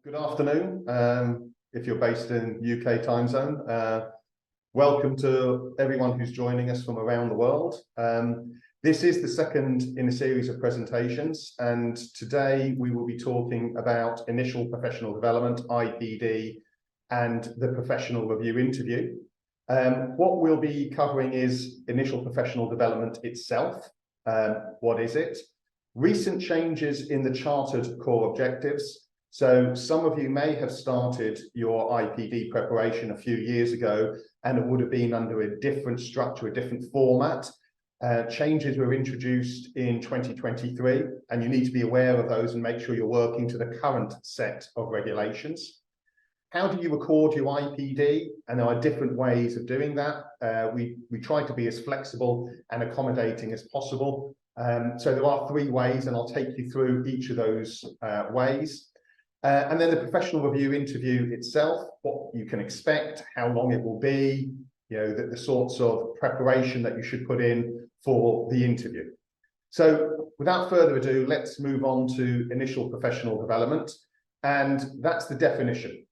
Good afternoon. If you're based in UK time zone, welcome to everyone who's joining us from around the world. This is the second in a series of presentations, and today we will be talking about initial professional development, IPD, and the professional review interview. What we'll be covering is initial professional development itself. What is it? Recent changes in the chartered core objectives. So some of you may have started your IPD preparation a few years ago, and it would have been under a different structure, a different format. Changes were introduced in 2023, and you need to be aware of those and make sure you're working to the current set of regulations. How do you record your IPD? And there are different ways of doing that. We try to be as flexible and accommodating as possible. So there are three ways, and I'll take you through each of those ways. And then the professional review interview itself, what you can expect, how long it will be, the sorts of preparation that you should put in for the interview. So without further ado, let's move on to initial professional development. And that's the definition.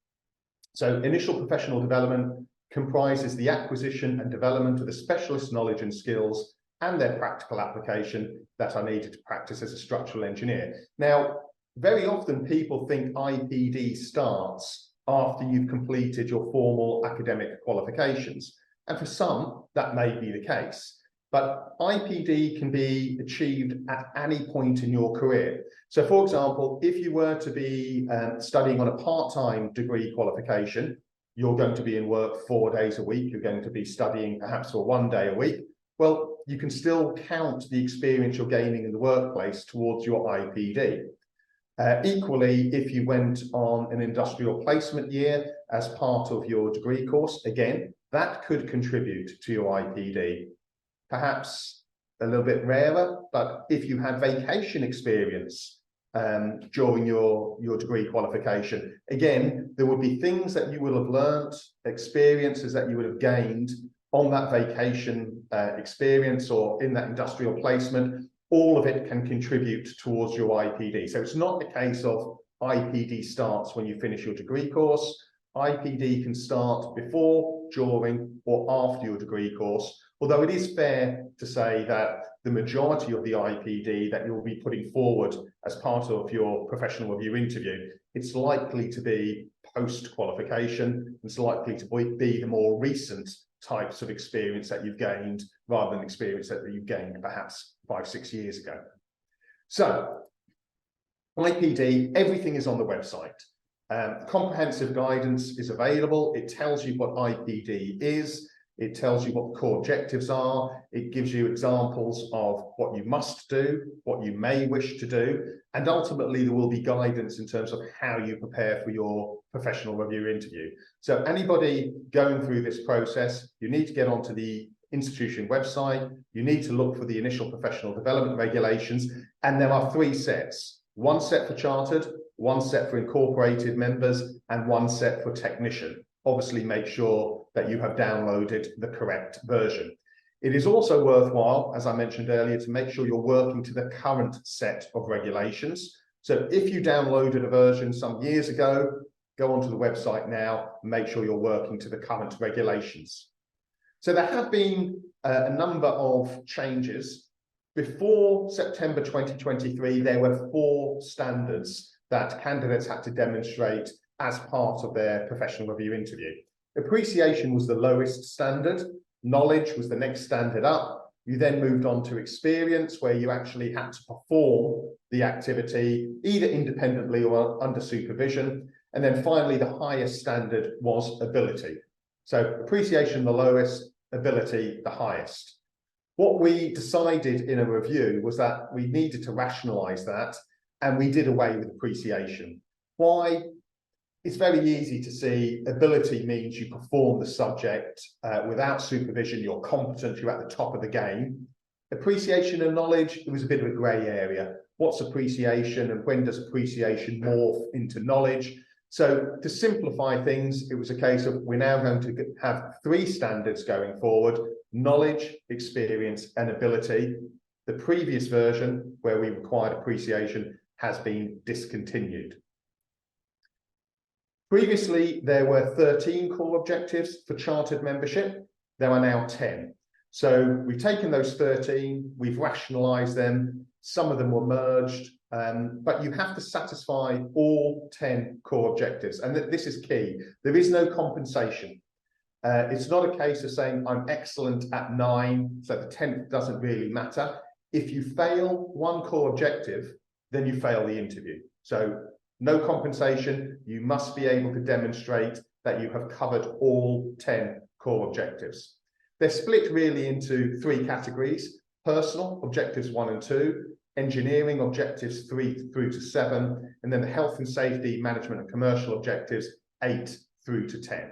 So initial professional development comprises the acquisition and development of the specialist knowledge and skills and their practical application that are needed to practice as a structural engineer. Now, very often people think IPD starts after you've completed your formal academic qualifications. And for some, that may be the case. But IPD can be achieved at any point in your career. So for example, if you were to be studying on a part-time degree qualification, you're going to be in work 4 days a week, you're going to be studying perhaps for 1 day a week. Well, you can still count the experience you're gaining in the workplace towards your IPD. Equally, if you went on an industrial placement year as part of your degree course, again, that could contribute to your IPD. Perhaps a little bit rarer, but if you had vacation experience during your degree qualification, again, there would be things that you will have learnt, experiences that you would have gained on that vacation experience or in that industrial placement. All of it can contribute towards your IPD. So it's not the case of IPD starts when you finish your degree course. IPD can start before, during, or after your degree course, although it is fair to say that the majority of the IPD that you'll be putting forward as part of your professional review interview, it's likely to be post-qualification. It's likely to be the more recent types of experience that you've gained rather than experience that you've gained perhaps 5-6 years ago. So IPD, everything is on the website. Comprehensive guidance is available. It tells you what IPD is. It tells you what the core objectives are. It gives you examples of what you must do, what you may wish to do, and ultimately there will be guidance in terms of how you prepare for your professional review interview. So anybody going through this process, you need to get onto the institution website, you need to look for the initial professional development regulations, and there are 3 sets. 1 set for chartered, 1 set for incorporated members, and 1 set for technician. Obviously make sure that you have downloaded the correct version. It is also worthwhile, as I mentioned earlier, to make sure you're working to the current set of regulations. So if you downloaded a version some years ago, go onto the website now and make sure you're working to the current regulations. So there have been a number of changes. Before September 2023, there were 4 standards that candidates had to demonstrate as part of their professional review interview. Appreciation was the lowest standard. Knowledge was the next standard up. You then moved on to experience, where you actually had to perform the activity either independently or under supervision. And then finally, the highest standard was ability. So appreciation the lowest, ability the highest. What we decided in a review was that we needed to rationalize that, and we did away with appreciation. Why? It's very easy to see ability means you perform the subject without supervision, you're competent, you're at the top of the game. Appreciation and knowledge, it was a bit of a grey area. What's appreciation and when does appreciation morph into knowledge? So to simplify things, it was a case of we're now going to have 3 standards going forward: knowledge, experience, and ability. The previous version, where we required appreciation, has been discontinued. Previously, there were 13 core objectives for chartered membership. There are now 10. So we've taken those 13, we've rationalised them. Some of them were merged, but you have to satisfy all 10 core objectives. And this is key. There is no compensation. It's not a case of saying I'm excellent at 9, so the 10th doesn't really matter. If you fail one core objective, then you fail the interview. So no compensation. You must be able to demonstrate that you have covered all 10 core objectives. They're split really into 3 categories: personal objectives 1 and 2, engineering objectives 3 through to 7, and then the health and safety, management and commercial objectives 8 through to 10.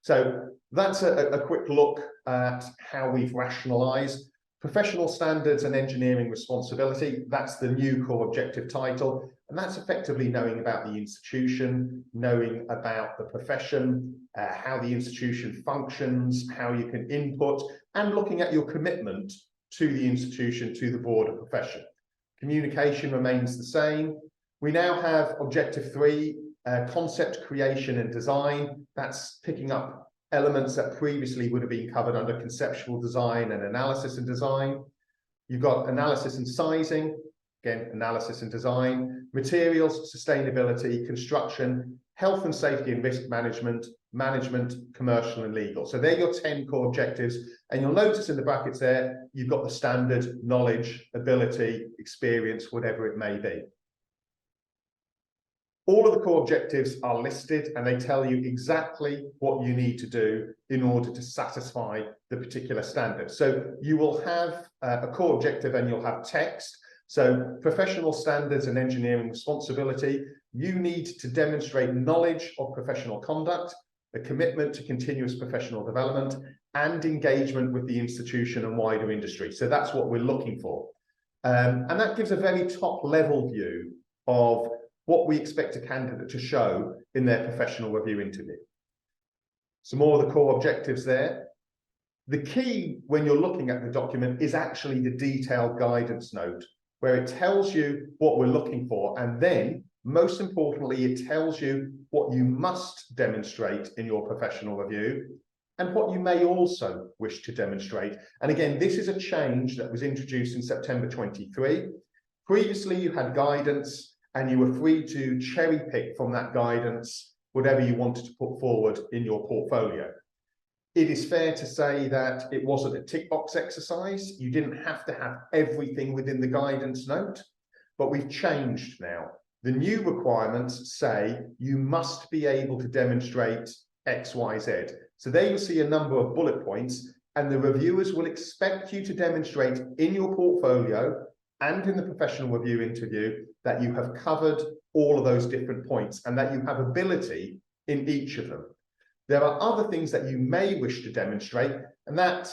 So that's a quick look at how we've rationalised professional standards and engineering responsibility. That's the new core objective title, and that's effectively knowing about the institution, knowing about the profession, how the institution functions, how you can input, and looking at your commitment to the institution, to the broader profession. Communication remains the same. We now have objective 3, concept creation and design. That's picking up elements that previously would have been covered under conceptual design and analysis and design. You've got analysis and sizing, again, analysis and design, materials, sustainability, construction, health and safety and risk management, management, commercial and legal. So they're your 10 core objectives. And you'll notice in the brackets there, you've got the standard knowledge, ability, experience, whatever it may be. All of the core objectives are listed and they tell you exactly what you need to do in order to satisfy the particular standard. So you will have a core objective and you'll have text. So professional standards and engineering responsibility, you need to demonstrate knowledge of professional conduct, a commitment to continuous professional development, and engagement with the institution and wider industry. So that's what we're looking for. And that gives a very top level view of what we expect a candidate to show in their professional review interview. Some more of the core objectives there. The key when you're looking at the document is actually the detailed guidance note, where it tells you what we're looking for, and then, most importantly, it tells you what you must demonstrate in your professional review and what you may also wish to demonstrate. And again, this is a change that was introduced in September 23. Previously, you had guidance and you were free to cherry pick from that guidance whatever you wanted to put forward in your portfolio. It is fair to say that it wasn't a tick box exercise. You didn't have to have everything within the guidance note, but we've changed now. The new requirements say you must be able to demonstrate X, Y, Z. So there you'll see a number of bullet points, and the reviewers will expect you to demonstrate in your portfolio and in the professional review interview that you have covered all of those different points and that you have ability in each of them. There are other things that you may wish to demonstrate, and that,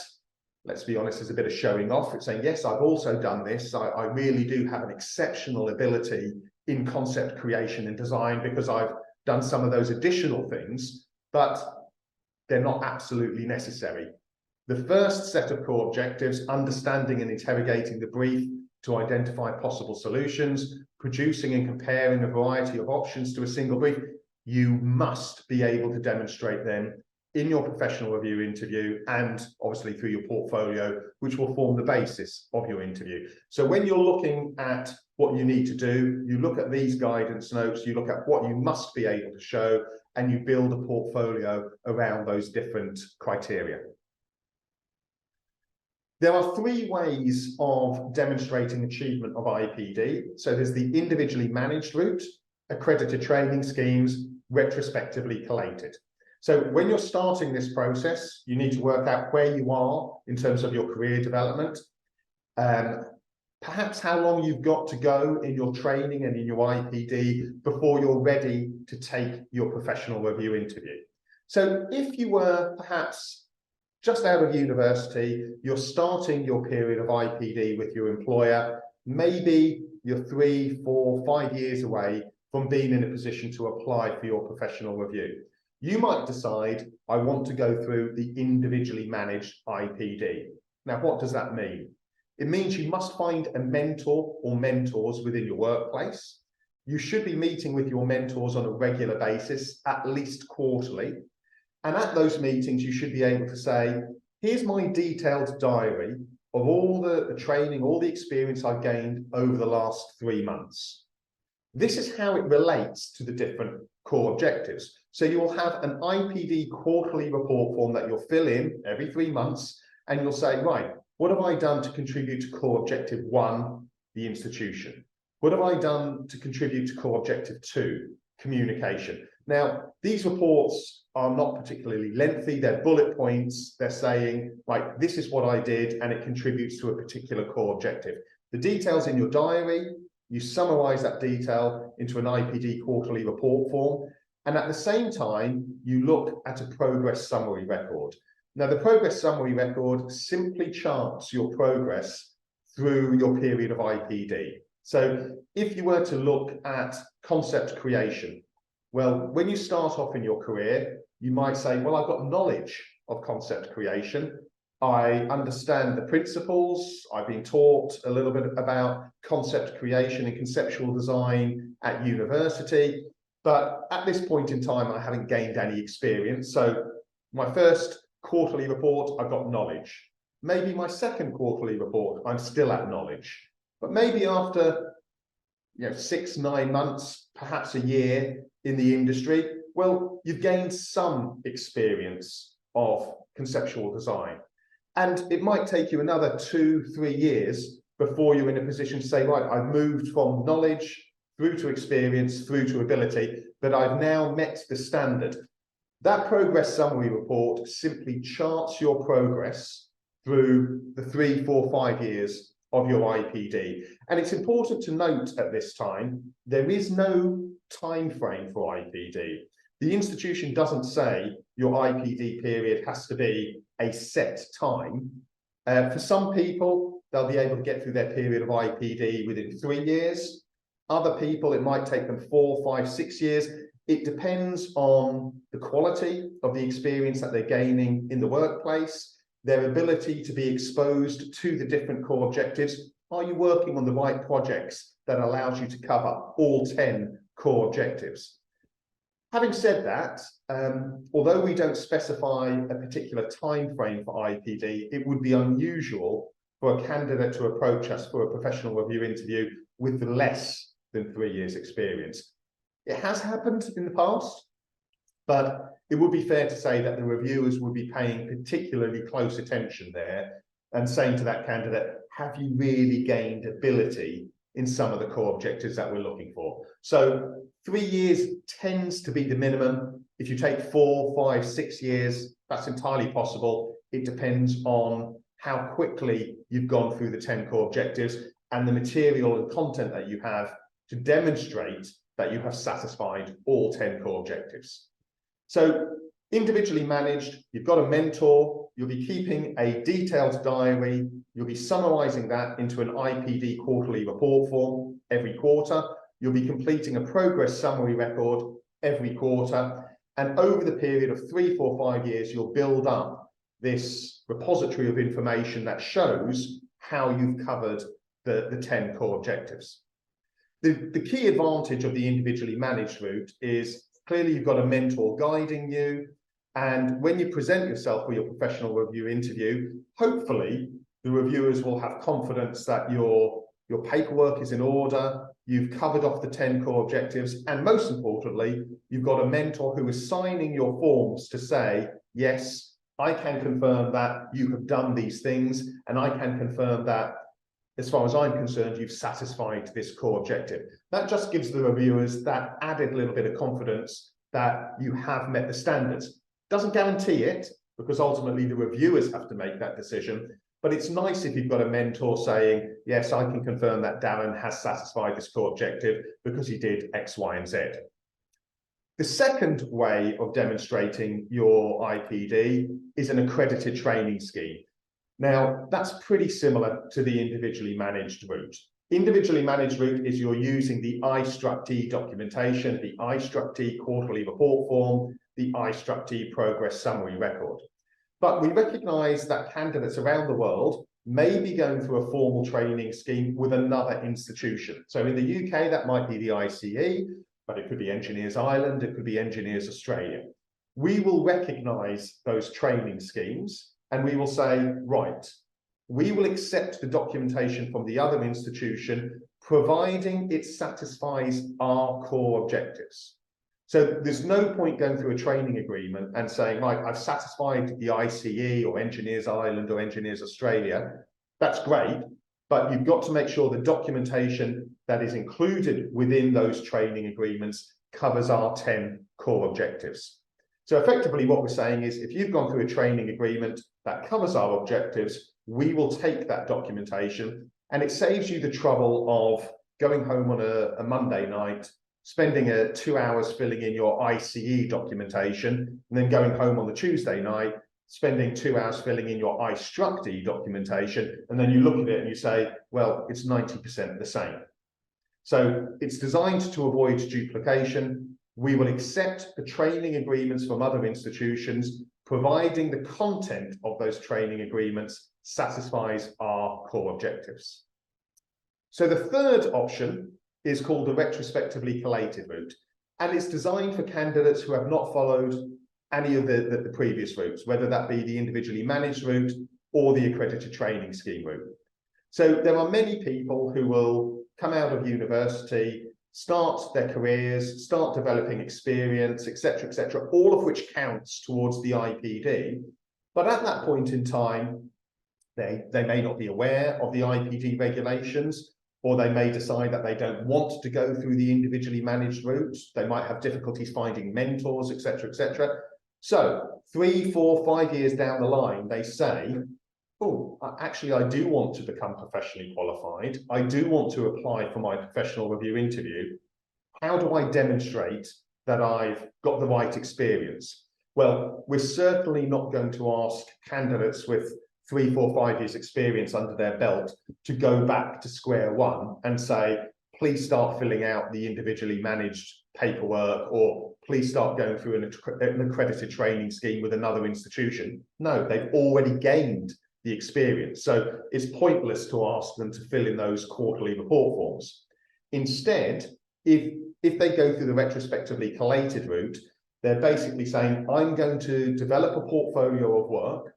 let's be honest, is a bit of showing off. It's saying, yes, I've also done this. I really do have an exceptional ability in concept creation and design because I've done some of those additional things, but they're not absolutely necessary. The first set of core objectives, understanding and interrogating the brief to identify possible solutions, producing and comparing a variety of options to a single brief, you must be able to demonstrate them in your professional review interview and obviously through your portfolio, which will form the basis of your interview. So when you're looking at what you need to do, you look at these guidance notes, you look at what you must be able to show, and you build a portfolio around those different criteria. There are 3 ways of demonstrating achievement of IPD. So there's the individually managed route, accredited training schemes, retrospectively collated. So when you're starting this process, you need to work out where you are in terms of your career development, perhaps how long you've got to go in your training and in your IPD before you're ready to take your professional review interview. So if you were perhaps just out of university, you're starting your period of IPD with your employer, maybe you're 3, 4, 5 years away from being in a position to apply for your professional review. You might decide, I want to go through the individually managed IPD. Now, what does that mean? It means you must find a mentor or mentors within your workplace. you should be meeting with your mentors on a regular basis, at least quarterly. And at those meetings, you should be able to say, here's my detailed diary of all the training, all the experience I've gained over the last 3 months. This is how it relates to the different core objectives. So you will have an IPD quarterly report form that you'll fill in every 3 months, and you'll say, right, what have I done to contribute to core objective 1, the institution? What have I done to contribute to core objective 2, communication? Now, these reports are not particularly lengthy. They're bullet points. They're saying, like, this is what I did, and it contributes to a particular core objective. The details in your diary, you summarize that detail into an IPD quarterly report form. And at the same time, you look at a progress summary record. Now, the progress summary record simply charts your progress through your period of IPD. So if you were to look at concept creation, well, when you start off in your career, you might say, well, I've got knowledge of concept creation. I understand the principles. I've been taught a little bit about concept creation and conceptual design at university. But at this point in time, I haven't gained any experience. So my first quarterly report, I've got knowledge. Maybe my second quarterly report, I'm still at knowledge. But maybe after 6, 9 months, perhaps a year in the industry, well, you've gained some experience of conceptual design. And it might take you another 2, 3 years before you're in a position to say, right, I've moved from knowledge through to experience, through to ability, but I've now met the standard. That progress summary report simply charts your progress through the 3, 4, 5 years of your IPD. And it's important to note at this time, there is no time frame for IPD. The institution doesn't say your IPD period has to be a set time. For some people, they'll be able to get through their period of IPD within 3 years. Other people, it might take them 4, 5, 6 years. It depends on the quality of the experience that they're gaining in the workplace, their ability to be exposed to the different core objectives. Are you working on the right projects that allows you to cover all 10 core objectives? Having said that, although we don't specify a particular time frame for IPD, it would be unusual for a candidate to approach us for a professional review interview with less than 3 years experience. It has happened in the past, but it would be fair to say that the reviewers would be paying particularly close attention there and saying to that candidate, have you really gained ability in some of the core objectives that we're looking for? So 3 years tends to be the minimum. If you take 4, 5, 6 years, that's entirely possible. It depends on how quickly you've gone through the 10 core objectives and the material and content that you have to demonstrate that you have satisfied all 10 core objectives. So individually managed, you've got a mentor, you'll be keeping a detailed diary, you'll be summarizing that into an IPD quarterly report form every quarter, you'll be completing a progress summary record every quarter, and over the period of 3, 4, 5 years, you'll build up this repository of information that shows how you've covered the 10 core objectives. The key advantage of the individually managed route is clearly you've got a mentor guiding you, and when you present yourself for your professional review interview, hopefully the reviewers will have confidence that your paperwork is in order, you've covered off the 10 core objectives, and most importantly, you've got a mentor who is signing your forms to say, yes, I can confirm that you have done these things, and I can confirm that as far as I'm concerned, you've satisfied this core objective. That just gives the reviewers that added little bit of confidence that you have met the standards. Doesn't guarantee it, because ultimately the reviewers have to make that decision, but it's nice if you've got a mentor saying, yes, I can confirm that Darren has satisfied this core objective because he did X, Y, and Z. The second way of demonstrating your IPD is an accredited training scheme. Now, that's pretty similar to the individually managed route. Individually managed route is you're using the I-Struct-T documentation, the I-Struct-T quarterly report form, the I-Struct-T progress summary record. But we recognize that candidates around the world may be going through a formal training scheme with another institution. So in the UK, that might be the ICE, but it could be Engineers Ireland, it could be Engineers Australia. We will recognise those training schemes and we will say, right, we will accept the documentation from the other institution, providing it satisfies our core objectives. So there's no point going through a training agreement and saying, right, I've satisfied the ICE or Engineers Ireland or Engineers Australia. That's great, but you've got to make sure the documentation that is included within those training agreements covers our 10 core objectives. So effectively what we're saying is, if you've gone through a training agreement that covers our objectives, we will take that documentation, and it saves you the trouble of going home on a Monday night, spending 2 hours filling in your ICE documentation, and then going home on the Tuesday night, spending 2 hours filling in your iStruct documentation, and then you look at it and you say, well, it's 90% the same. So it's designed to avoid duplication. We will accept the training agreements from other institutions, providing the content of those training agreements satisfies our core objectives. So the third option is called the retrospectively collated route, and it's designed for candidates who have not followed any of the previous routes, whether that be the individually managed route or the accredited training scheme route. So there are many people who will come out of university, start their careers, start developing experience, etc., all of which counts towards the IPD. But at that point in time, they may not be aware of the IPD regulations, or they may decide that they don't want to go through the individually managed route. They might have difficulties finding mentors, etc. So 3, 4, 5 years down the line, they say, oh, actually, I do want to become professionally qualified. I do want to apply for my professional review interview. How do I demonstrate that I've got the right experience? Well, we're certainly not going to ask candidates with 3, 4, 5 years experience under their belt to go back to square one and say, please start filling out the individually managed paperwork, or please start going through an accredited training scheme with another institution. No, they've already gained the experience. So it's pointless to ask them to fill in those quarterly report forms. Instead, if they go through the retrospectively collated route, they're basically saying, I'm going to develop a portfolio of work.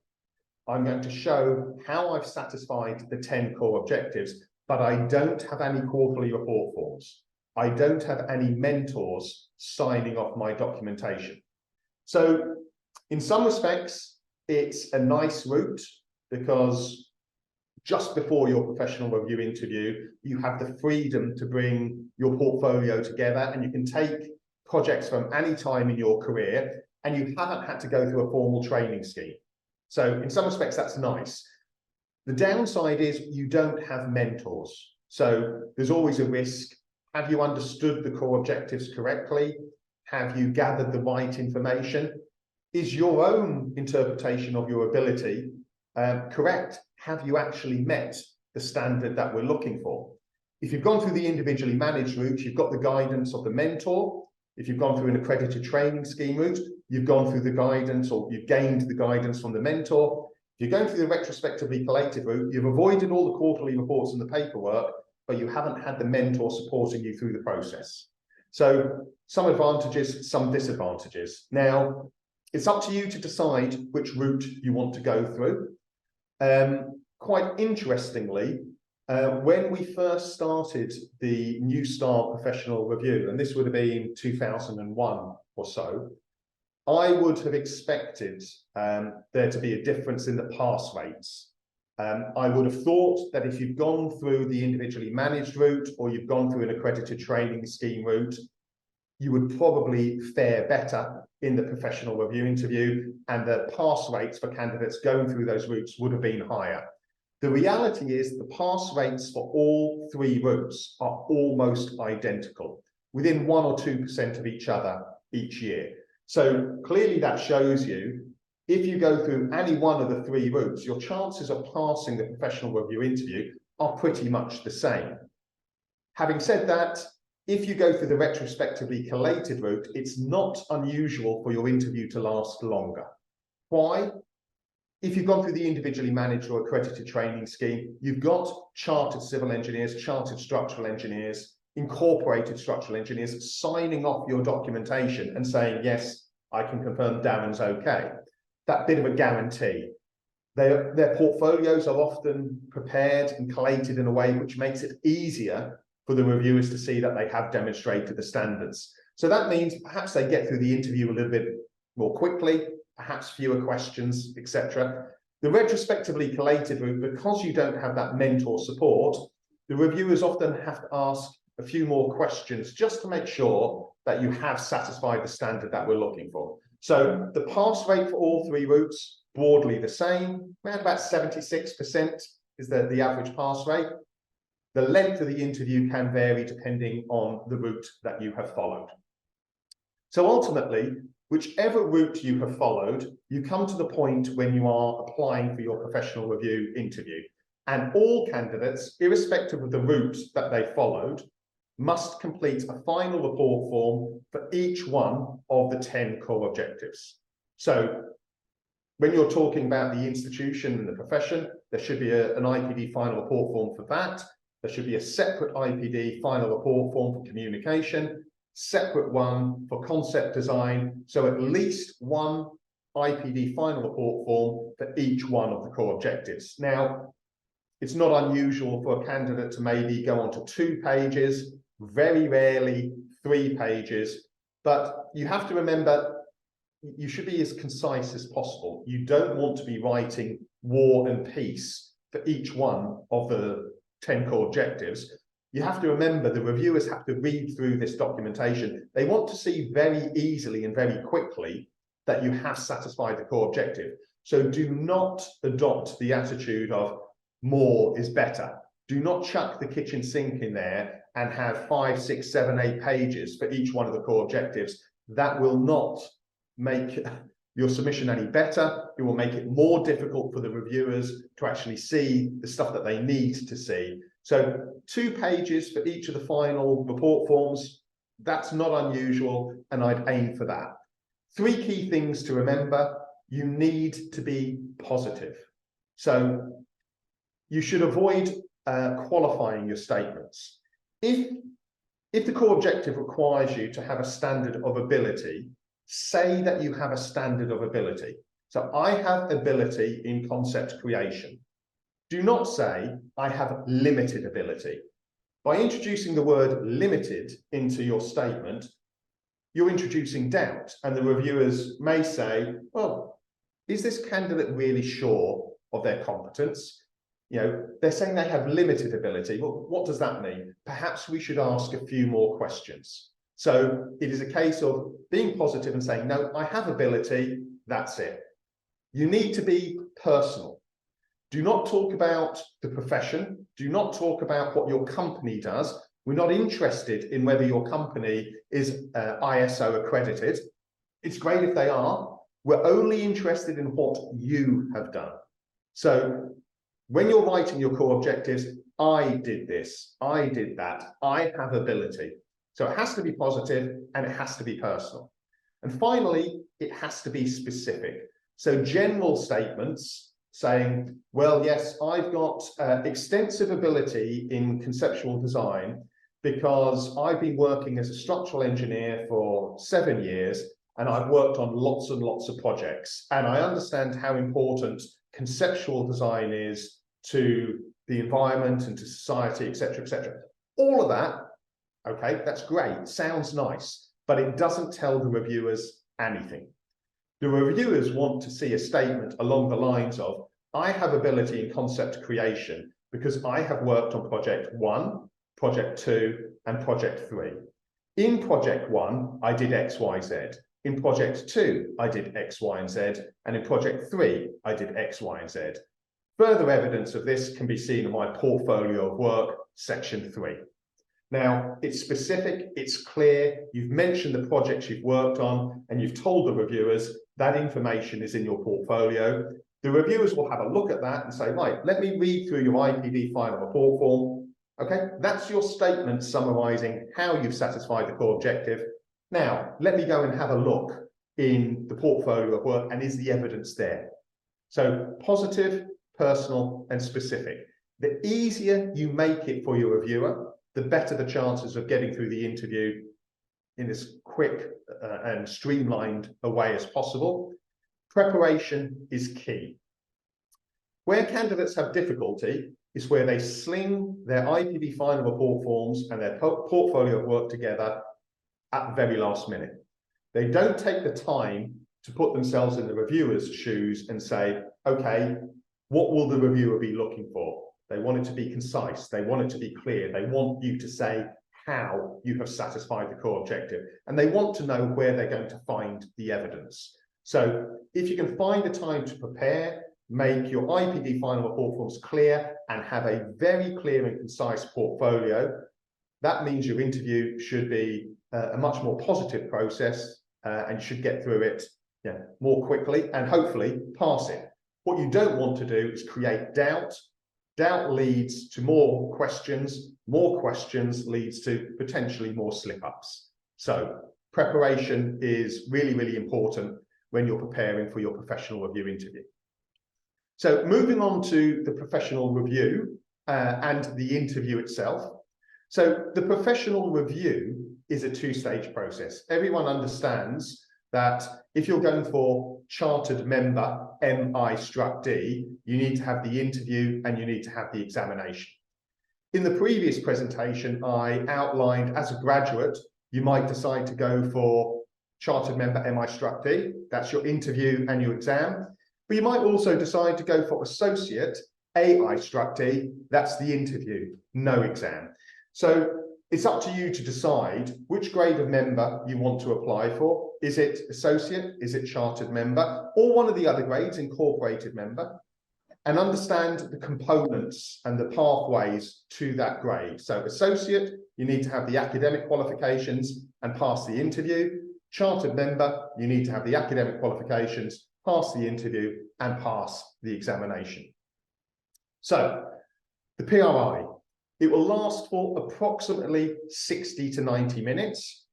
I'm going to show how I've satisfied the 10 core objectives, but I don't have any quarterly report forms. I don't have any mentors signing off my documentation. So in some respects, it's a nice route, because just before your professional review interview, you have the freedom to bring your portfolio together, and you can take projects from any time in your career, and you haven't had to go through a formal training scheme. So in some respects, that's nice. The downside is you don't have mentors. So there's always a risk. Have you understood the core objectives correctly? Have you gathered the right information? Is your own interpretation of your ability correct? Have you actually met the standard that we're looking for? If you've gone through the individually managed route, you've got the guidance of the mentor. If you've gone through an accredited training scheme route, you've gone through the guidance, or you've gained the guidance from the mentor. If you're going through the retrospectively collated route, you've avoided all the quarterly reports and the paperwork, but you haven't had the mentor supporting you through the process. So some advantages, some disadvantages. Now, it's up to you to decide which route you want to go through. Quite interestingly, when we first started the New Start Professional Review, and this would have been 2001 or so, I would have expected there to be a difference in the pass rates. I would have thought that if you've gone through the individually managed route, or you've gone through an accredited training scheme route, you would probably fare better in the professional review interview, and the pass rates for candidates going through those routes would have been higher. The reality is the pass rates for all 3 routes are almost identical, within 1 or 2% of each other each year. So clearly that shows you, if you go through any one of the 3 routes, your chances of passing the professional review interview are pretty much the same. Having said that, if you go through the retrospectively collated route, it's not unusual for your interview to last longer. Why? if you've gone through the individually managed or accredited training scheme, you've got chartered civil engineers, chartered structural engineers, incorporated structural engineers signing off your documentation and saying, yes, I can confirm Darren's okay. That bit of a guarantee. Their portfolios are often prepared and collated in a way which makes it easier for the reviewers to see that they have demonstrated the standards. So that means perhaps they get through the interview a little bit more quickly, perhaps fewer questions, etc. The retrospectively collated route, because you don't have that mentor support, the reviewers often have to ask a few more questions just to make sure that you have satisfied the standard that we're looking for. So the pass rate for all three routes, broadly the same, around about 76% is the average pass rate. The length of the interview can vary depending on the route that you have followed. So ultimately, whichever route you have followed, you come to the point when you are applying for your professional review interview. And all candidates, irrespective of the route that they followed, must complete a final report form for each one of the 10 core objectives. So when you're talking about the institution and the profession, there should be an IPD final report form for that. There should be a separate IPD final report form for communication, separate one for concept design. So at least one IPD final report form for each one of the core objectives. Now, it's not unusual for a candidate to maybe go on to 2 pages, very rarely 3 pages, but you have to remember you should be as concise as possible. You don't want to be writing war and peace for each one of the 10 core objectives. You have to remember the reviewers have to read through this documentation. They want to see very easily and very quickly that you have satisfied the core objective. So do not adopt the attitude of more is better. Do not chuck the kitchen sink in there and have 5, 6, 7, 8 pages for each one of the core objectives. That will not make your submission any better. It will make it more difficult for the reviewers to actually see the stuff that they need to see. So 2 pages for each of the final report forms, that's not unusual, and I'd aim for that. 3 key things to remember. You need to be positive. So you should avoid qualifying your statements. If the core objective requires you to have a standard of ability, say that you have a standard of ability. So I have ability in concept creation. Do not say I have limited ability. By introducing the word limited into your statement, you're introducing doubt, and the reviewers may say, well, is this candidate really sure of their competence? You know, they're saying they have limited ability. Well, what does that mean? Perhaps we should ask a few more questions. So it is a case of being positive and saying, no, I have ability, that's it. You need to be personal. Do not talk about the profession. Do not talk about what your company does. We're not interested in whether your company is ISO accredited. It's great if they are. We're only interested in what you have done. So when you're writing your core objectives, I did this, I did that, I have ability. So it has to be positive and it has to be personal. And finally, it has to be specific. So general statements saying, well, yes, I've got extensive ability in conceptual design because I've been working as a structural engineer for 7 years and I've worked on lots and lots of projects. And I understand how important conceptual design is to the environment and to society, etc., etc. All of that, okay, that's great, sounds nice, but it doesn't tell the reviewers anything. The reviewers want to see a statement along the lines of, I have ability in concept creation because I have worked on project 1, project 2, and project 3. In project 1, I did X, Y, Z. In project 2, I did X, Y, and Z. And in project 3, I did X, Y, and Z. Further evidence of this can be seen in my portfolio of work, section 3. Now, it's specific, it's clear, you've mentioned the projects you've worked on, and you've told the reviewers that information is in your portfolio. The reviewers will have a look at that and say, right, let me read through your IPD final report form. Okay, that's your statement summarizing how you've satisfied the core objective. Now, let me go and have a look in the portfolio of work, and is the evidence there? So positive, personal, and specific. The easier you make it for your reviewer, the better the chances of getting through the interview in as quick and streamlined a way as possible. Preparation is key. Where candidates have difficulty is where they sling their IPD final report forms and their portfolio of work together at the very last minute. They don't take the time to put themselves in the reviewer's shoes and say, okay, what will the reviewer be looking for? They want it to be concise. They want it to be clear. They want you to say how you have satisfied the core objective. And they want to know where they're going to find the evidence. So if you can find the time to prepare, make your IPD final report forms clear and have a very clear and concise portfolio, that means your interview should be a much more positive process and you should get through it more quickly and hopefully pass it. What you don't want to do is create doubt. Doubt leads to more questions leads to potentially more slip-ups. So preparation is really, really important when you're preparing for your professional review interview. So moving on to the professional review and the interview itself. So the professional review is a two-stage process. Everyone understands that if you're going for chartered member MI/D, you need to have the interview and you need to have the examination. In the previous presentation, I outlined as a graduate, you might decide to go for chartered member MI/D, that's your interview and your exam. But you might also decide to go for associate AI/D, that's the interview, no exam. So it's up to you to decide which grade of member you want to apply for. Is it associate? Is it chartered member? Or one of the other grades, incorporated member? And understand the components and the pathways to that grade. So associate, you need to have the academic qualifications and pass the interview. Chartered member, you need to have the academic qualifications, pass the interview, and pass the examination. So the PRI. It will last for approximately 60 to 90 minutes.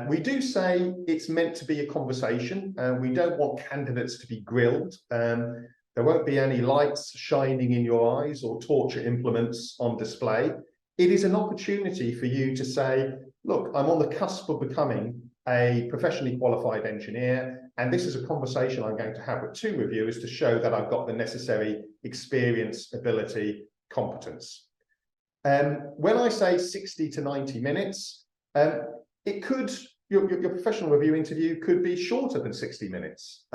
We do say it's meant to be a conversation. We don't want candidates to be grilled. There won't be any lights shining in your eyes or torture implements on display. It is an opportunity for you to say, look, I'm on the cusp of becoming a professionally qualified engineer, and this is a conversation I'm going to have with two reviewers to show that I've got the necessary experience, ability, competence. When I say 60 to 90 minutes, it could, your professional review interview could be shorter than 60 minutes.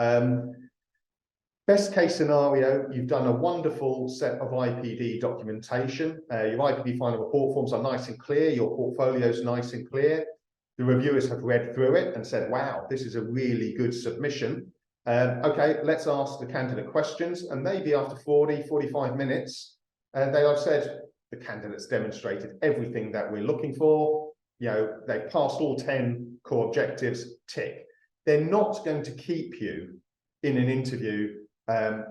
Best case scenario, you've done a wonderful set of IPD documentation. Your IPD final report forms are nice and clear. Your portfolio is nice and clear. The reviewers have read through it and said, wow, this is a really good submission. Okay, let's ask the candidate questions. And maybe after 40, 45 minutes, they'll have said, the candidate's demonstrated everything that we're looking for. You know, they've passed all 10 core objectives, tick. They're not going to keep you in an interview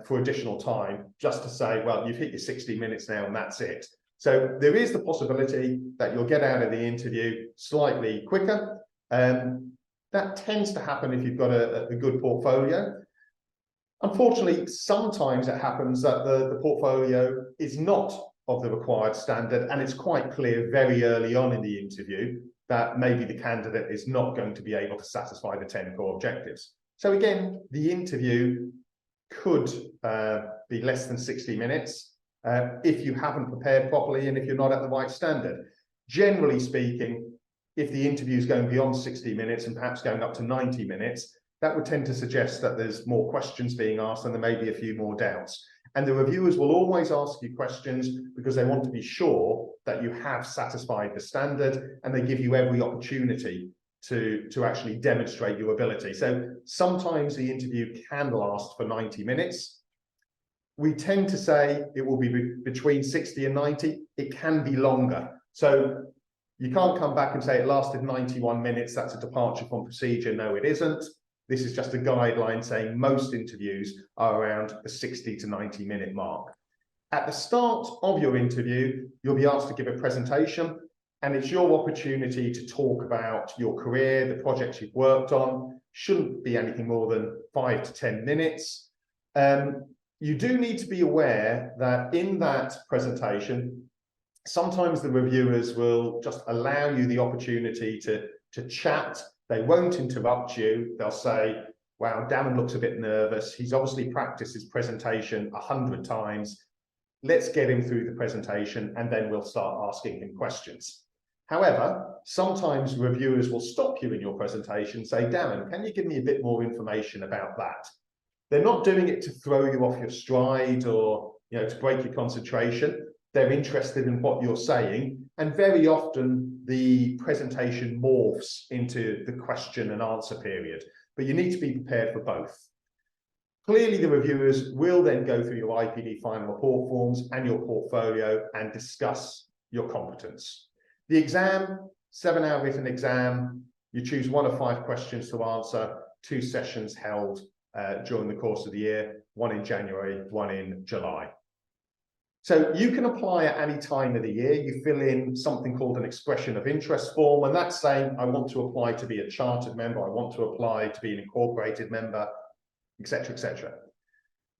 for additional time just to say, well, you've hit your 60 minutes now and that's it. So there is the possibility that you'll get out of the interview slightly quicker. That tends to happen if you've got a good portfolio. Unfortunately, sometimes it happens that the portfolio is not of the required standard, and it's quite clear very early on in the interview that maybe the candidate is not going to be able to satisfy the 10 core objectives. So again, the interview could be less than 60 minutes if you haven't prepared properly and if you're not at the right standard. Generally speaking, if the interview is going beyond 60 minutes and perhaps going up to 90 minutes, that would tend to suggest that there's more questions being asked and there may be a few more doubts. And the reviewers will always ask you questions because they want to be sure that you have satisfied the standard, and they give you every opportunity to actually demonstrate your ability. So sometimes the interview can last for 90 minutes. We tend to say it will be between 60 and 90. It can be longer. So you can't come back and say it lasted 91 minutes. That's a departure from procedure. No, it isn't. This is just a guideline saying most interviews are around the 60 to 90 minute mark. At the start of your interview, you'll be asked to give a presentation, and it's your opportunity to talk about your career, the projects you've worked on. Shouldn't be anything more than 5 to 10 minutes. You do need to be aware that in that presentation, sometimes the reviewers will just allow you the opportunity to chat. They won't interrupt you. They'll say, wow, Darren looks a bit nervous. He's obviously practiced his presentation 100 times. Let's get him through the presentation and then we'll start asking him questions. However, sometimes reviewers will stop you in your presentation and say, Darren, can you give me a bit more information about that? They're not doing it to throw you off your stride or to break your concentration. They're interested in what you're saying. And very often the presentation morphs into the question and answer period. But you need to be prepared for both. Clearly, the reviewers will then go through your IPD final report forms and your portfolio and discuss your competence. The exam, 7-hour written exam, you choose 1 of 5 questions to answer, 2 sessions held during the course of the year, 1 in January, 1 in July. So you can apply at any time of the year. You fill in something called an expression of interest form, and that's saying, I want to apply to be a chartered member, I want to apply to be an incorporated member, etc., etc.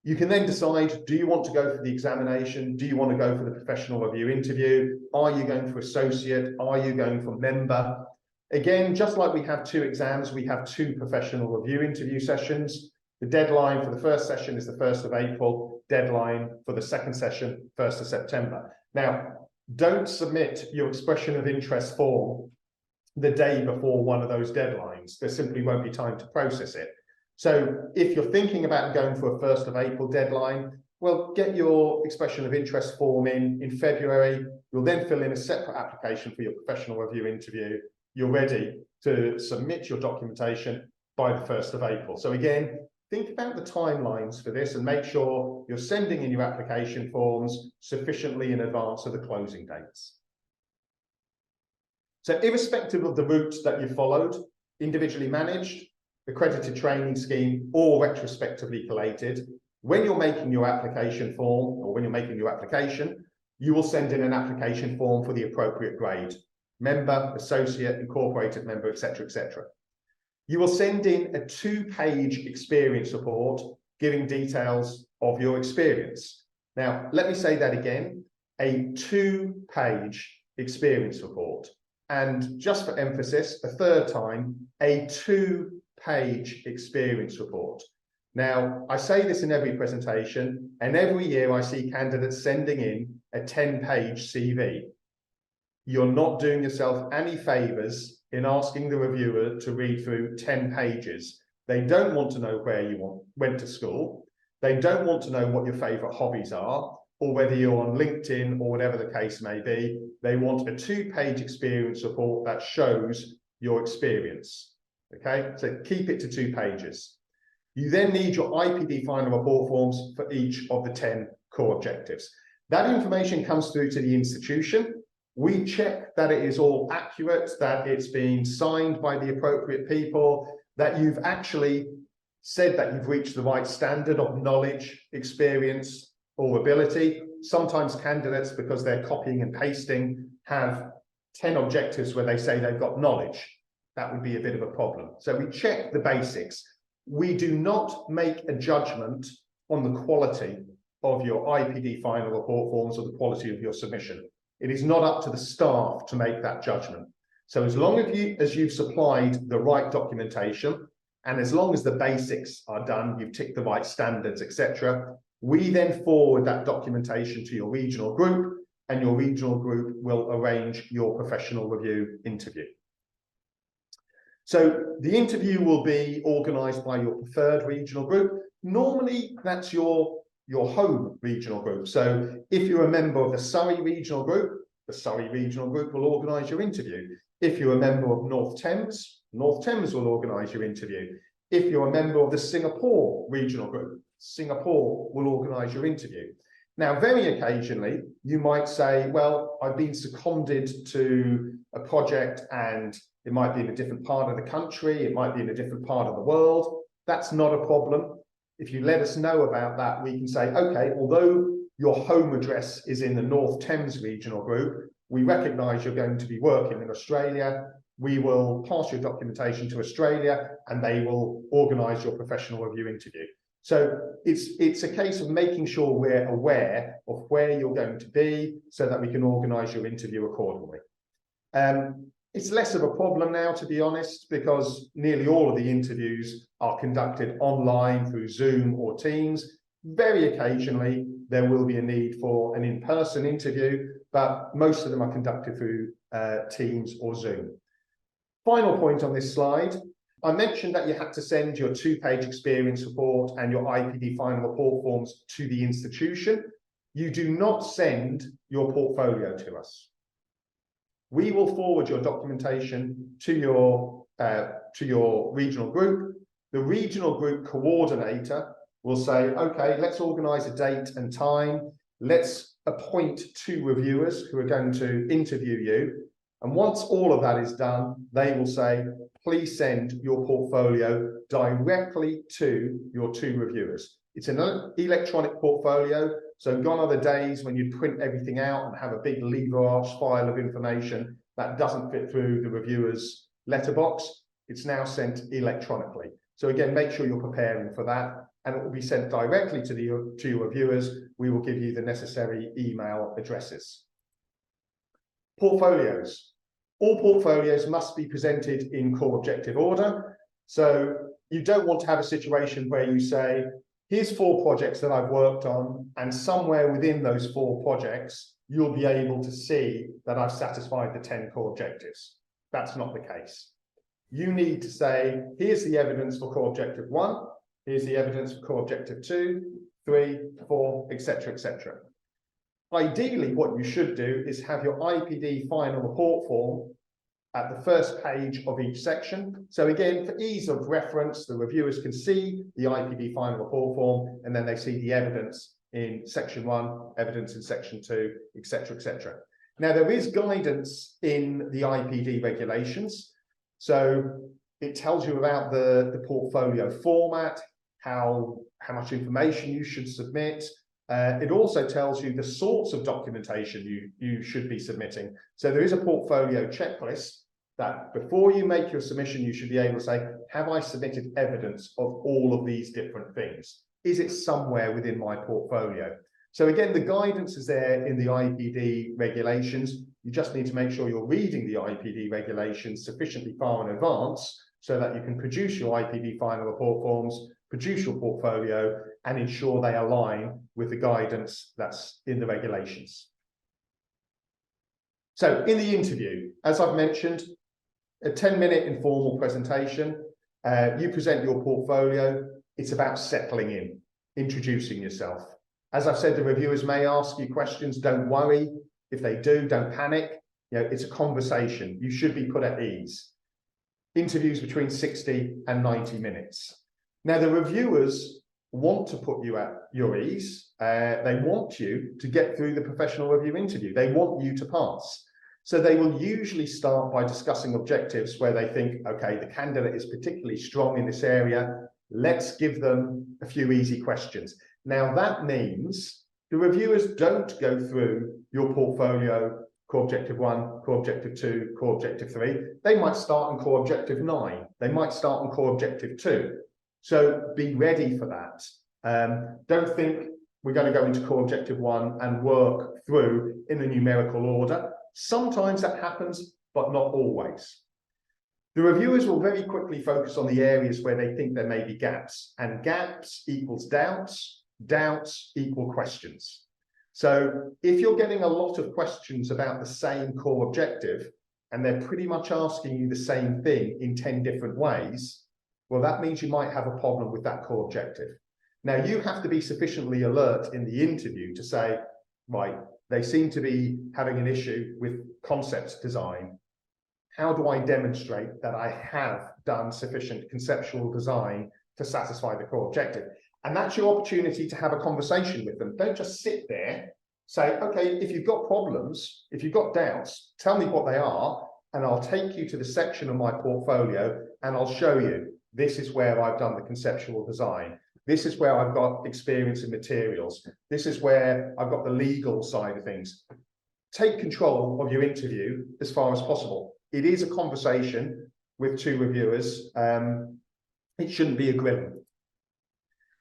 You can then decide, do you want to go for the examination? Do you want to go for the professional review interview? Are you going for associate? Are you going for member? Again, just like we have 2 exams, we have 2 professional review interview sessions. The deadline for the first session is the 1st of April. Deadline for the second session, 1st of September. Now, don't submit your expression of interest form the day before one of those deadlines. There simply won't be time to process it. So if you're thinking about going for a 1st of April deadline, well, get your expression of interest form in February. You'll then fill in a separate application for your professional review interview. You're ready to submit your documentation by the 1st of April. So again, think about the timelines for this and make sure you're sending in your application forms sufficiently in advance of the closing dates. So irrespective of the route that you followed, individually managed, accredited training scheme, or retrospectively collated, when you're making your application form or when you're making your application, you will send in an application form for the appropriate grade, member, associate, incorporated member, etc., etc. You will send in a 2-page experience report giving details of your experience. Now, let me say that again, a 2-page experience report. And just for emphasis, a 3rd time, a 2-page experience report. Now, I say this in every presentation, and every year I see candidates sending in a 10-page CV. You're not doing yourself any favors in asking the reviewer to read through 10 pages. They don't want to know where you went to school. They don't want to know what your favorite hobbies are, or whether you're on LinkedIn or whatever the case may be. They want a 2-page experience report that shows your experience. Okay, so keep it to 2 pages. You then need your IPD final report forms for each of the 10 core objectives. That information comes through to the institution. We check that it is all accurate, that it's been signed by the appropriate people, that you've actually said that you've reached the right standard of knowledge, experience, or ability. Sometimes candidates, because they're copying and pasting, have 10 objectives where they say they've got knowledge. That would be a bit of a problem. So we check the basics. We do not make a judgment on the quality of your IPD final report forms or the quality of your submission. It is not up to the staff to make that judgment. So as long as you've supplied the right documentation, and as long as the basics are done, you've ticked the right standards, etc., we then forward that documentation to your regional group, and your regional group will arrange your professional review interview. So the interview will be organised by your preferred regional group. Normally, that's your home regional group. So if you're a member of the Surrey regional group, the Surrey regional group will organise your interview. If you're a member of North Thames will organise your interview. If you're a member of the Singapore regional group, Singapore will organise your interview. Now, very occasionally, you might say, well, I've been seconded to a project and it might be in a different part of the country, it might be in a different part of the world. That's not a problem. If you let us know about that, we can say, okay, although your home address is in the North Thames regional group, we recognise you're going to be working in Australia. We will pass your documentation to Australia and they will organise your professional review interview. So it's a case of making sure we're aware of where you're going to be so that we can organise your interview accordingly. It's less of a problem now, to be honest, because nearly all of the interviews are conducted online through Zoom or Teams. Very occasionally, there will be a need for an in-person interview, but most of them are conducted through Teams or Zoom. Final point on this slide, I mentioned that you had to send your 2-page experience report and your IPD final report forms to the institution. You do not send your portfolio to us. We will forward your documentation to your regional group. The regional group coordinator will say, okay, let's organise a date and time. Let's appoint 2 reviewers who are going to interview you. And once all of that is done, they will say, please send your portfolio directly to your 2 reviewers. It's an electronic portfolio, so gone are the days when you print everything out and have a big lever arch file of information that doesn't fit through the reviewer's letterbox. It's now sent electronically. So again, make sure you're preparing for that, and it will be sent directly to your reviewers. We will give you the necessary email addresses. Portfolios. All portfolios must be presented in core objective order. So you don't want to have a situation where you say, here's 4 projects that I've worked on, and somewhere within those 4 projects, you'll be able to see that I've satisfied the 10 core objectives. That's not the case. You need to say, here's the evidence for core objective 1, here's the evidence for core objective 2, 3, 4, etc., etc. Ideally, what you should do is have your IPD final report form at the first page of each section. So again, for ease of reference, the reviewers can see the IPD final report form, and then they see the evidence in section 1, evidence in section 2, etc., etc. Now, there is guidance in the IPD regulations. So it tells you about the portfolio format, how much information you should submit. It also tells you the sorts of documentation you should be submitting. So there is a portfolio checklist that before you make your submission, you should be able to say, have I submitted evidence of all of these different things? Is it somewhere within my portfolio? So again, the guidance is there in the IPD regulations. You just need to make sure you're reading the IPD regulations sufficiently far in advance so that you can produce your IPD final report forms, produce your portfolio, and ensure they align with the guidance that's in the regulations. So in the interview, as I've mentioned, a 10-minute informal presentation. You present your portfolio. It's about settling in, introducing yourself. As I've said, the reviewers may ask you questions. Don't worry. If they do, don't panic. You know, it's a conversation. You should be put at ease. Interviews between 60 and 90 minutes. Now, the reviewers want to put you at your ease. They want you to get through the professional review interview. They want you to pass. So they will usually start by discussing objectives where they think, okay, the candidate is particularly strong in this area. Let's give them a few easy questions. Now, that means the reviewers don't go through your portfolio, core objective 1, core objective 2, core objective 3. They might start on core objective 9. They might start on core objective 2. So be ready for that. Don't think we're going to go into core objective 1 and work through in the numerical order. Sometimes that happens, but not always. The reviewers will very quickly focus on the areas where they think there may be gaps, and gaps equals doubts, doubts equal questions. So if you're getting a lot of questions about the same core objective, and they're pretty much asking you the same thing in 10 different ways, well, that means you might have a problem with that core objective. Now, you have to be sufficiently alert in the interview to say, right, they seem to be having an issue with concept design. How do I demonstrate that I have done sufficient conceptual design to satisfy the core objective? And that's your opportunity to have a conversation with them. Don't just sit there, say, okay, if you've got problems, if you've got doubts, tell me what they are, and I'll take you to the section of my portfolio and I'll show you, this is where I've done the conceptual design. This is where I've got experience in materials. This is where I've got the legal side of things. Take control of your interview as far as possible. It is a conversation with 2 reviewers. It shouldn't be a grilling.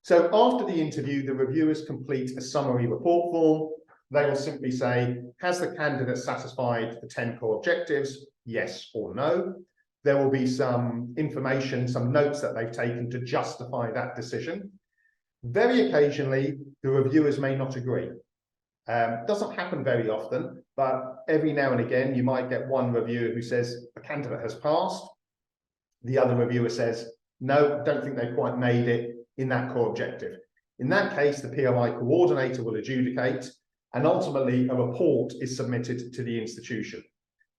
So after the interview, the reviewers complete a summary report form. They will simply say, has the candidate satisfied the 10 core objectives? Yes or no. There will be some information, some notes that they've taken to justify that decision. Very occasionally, the reviewers may not agree. Doesn't happen very often, but every now and again, you might get one reviewer who says a candidate has passed. The other reviewer says, no, don't think they quite made it in that core objective. In that case, the PRI coordinator will adjudicate, and ultimately a report is submitted to the institution.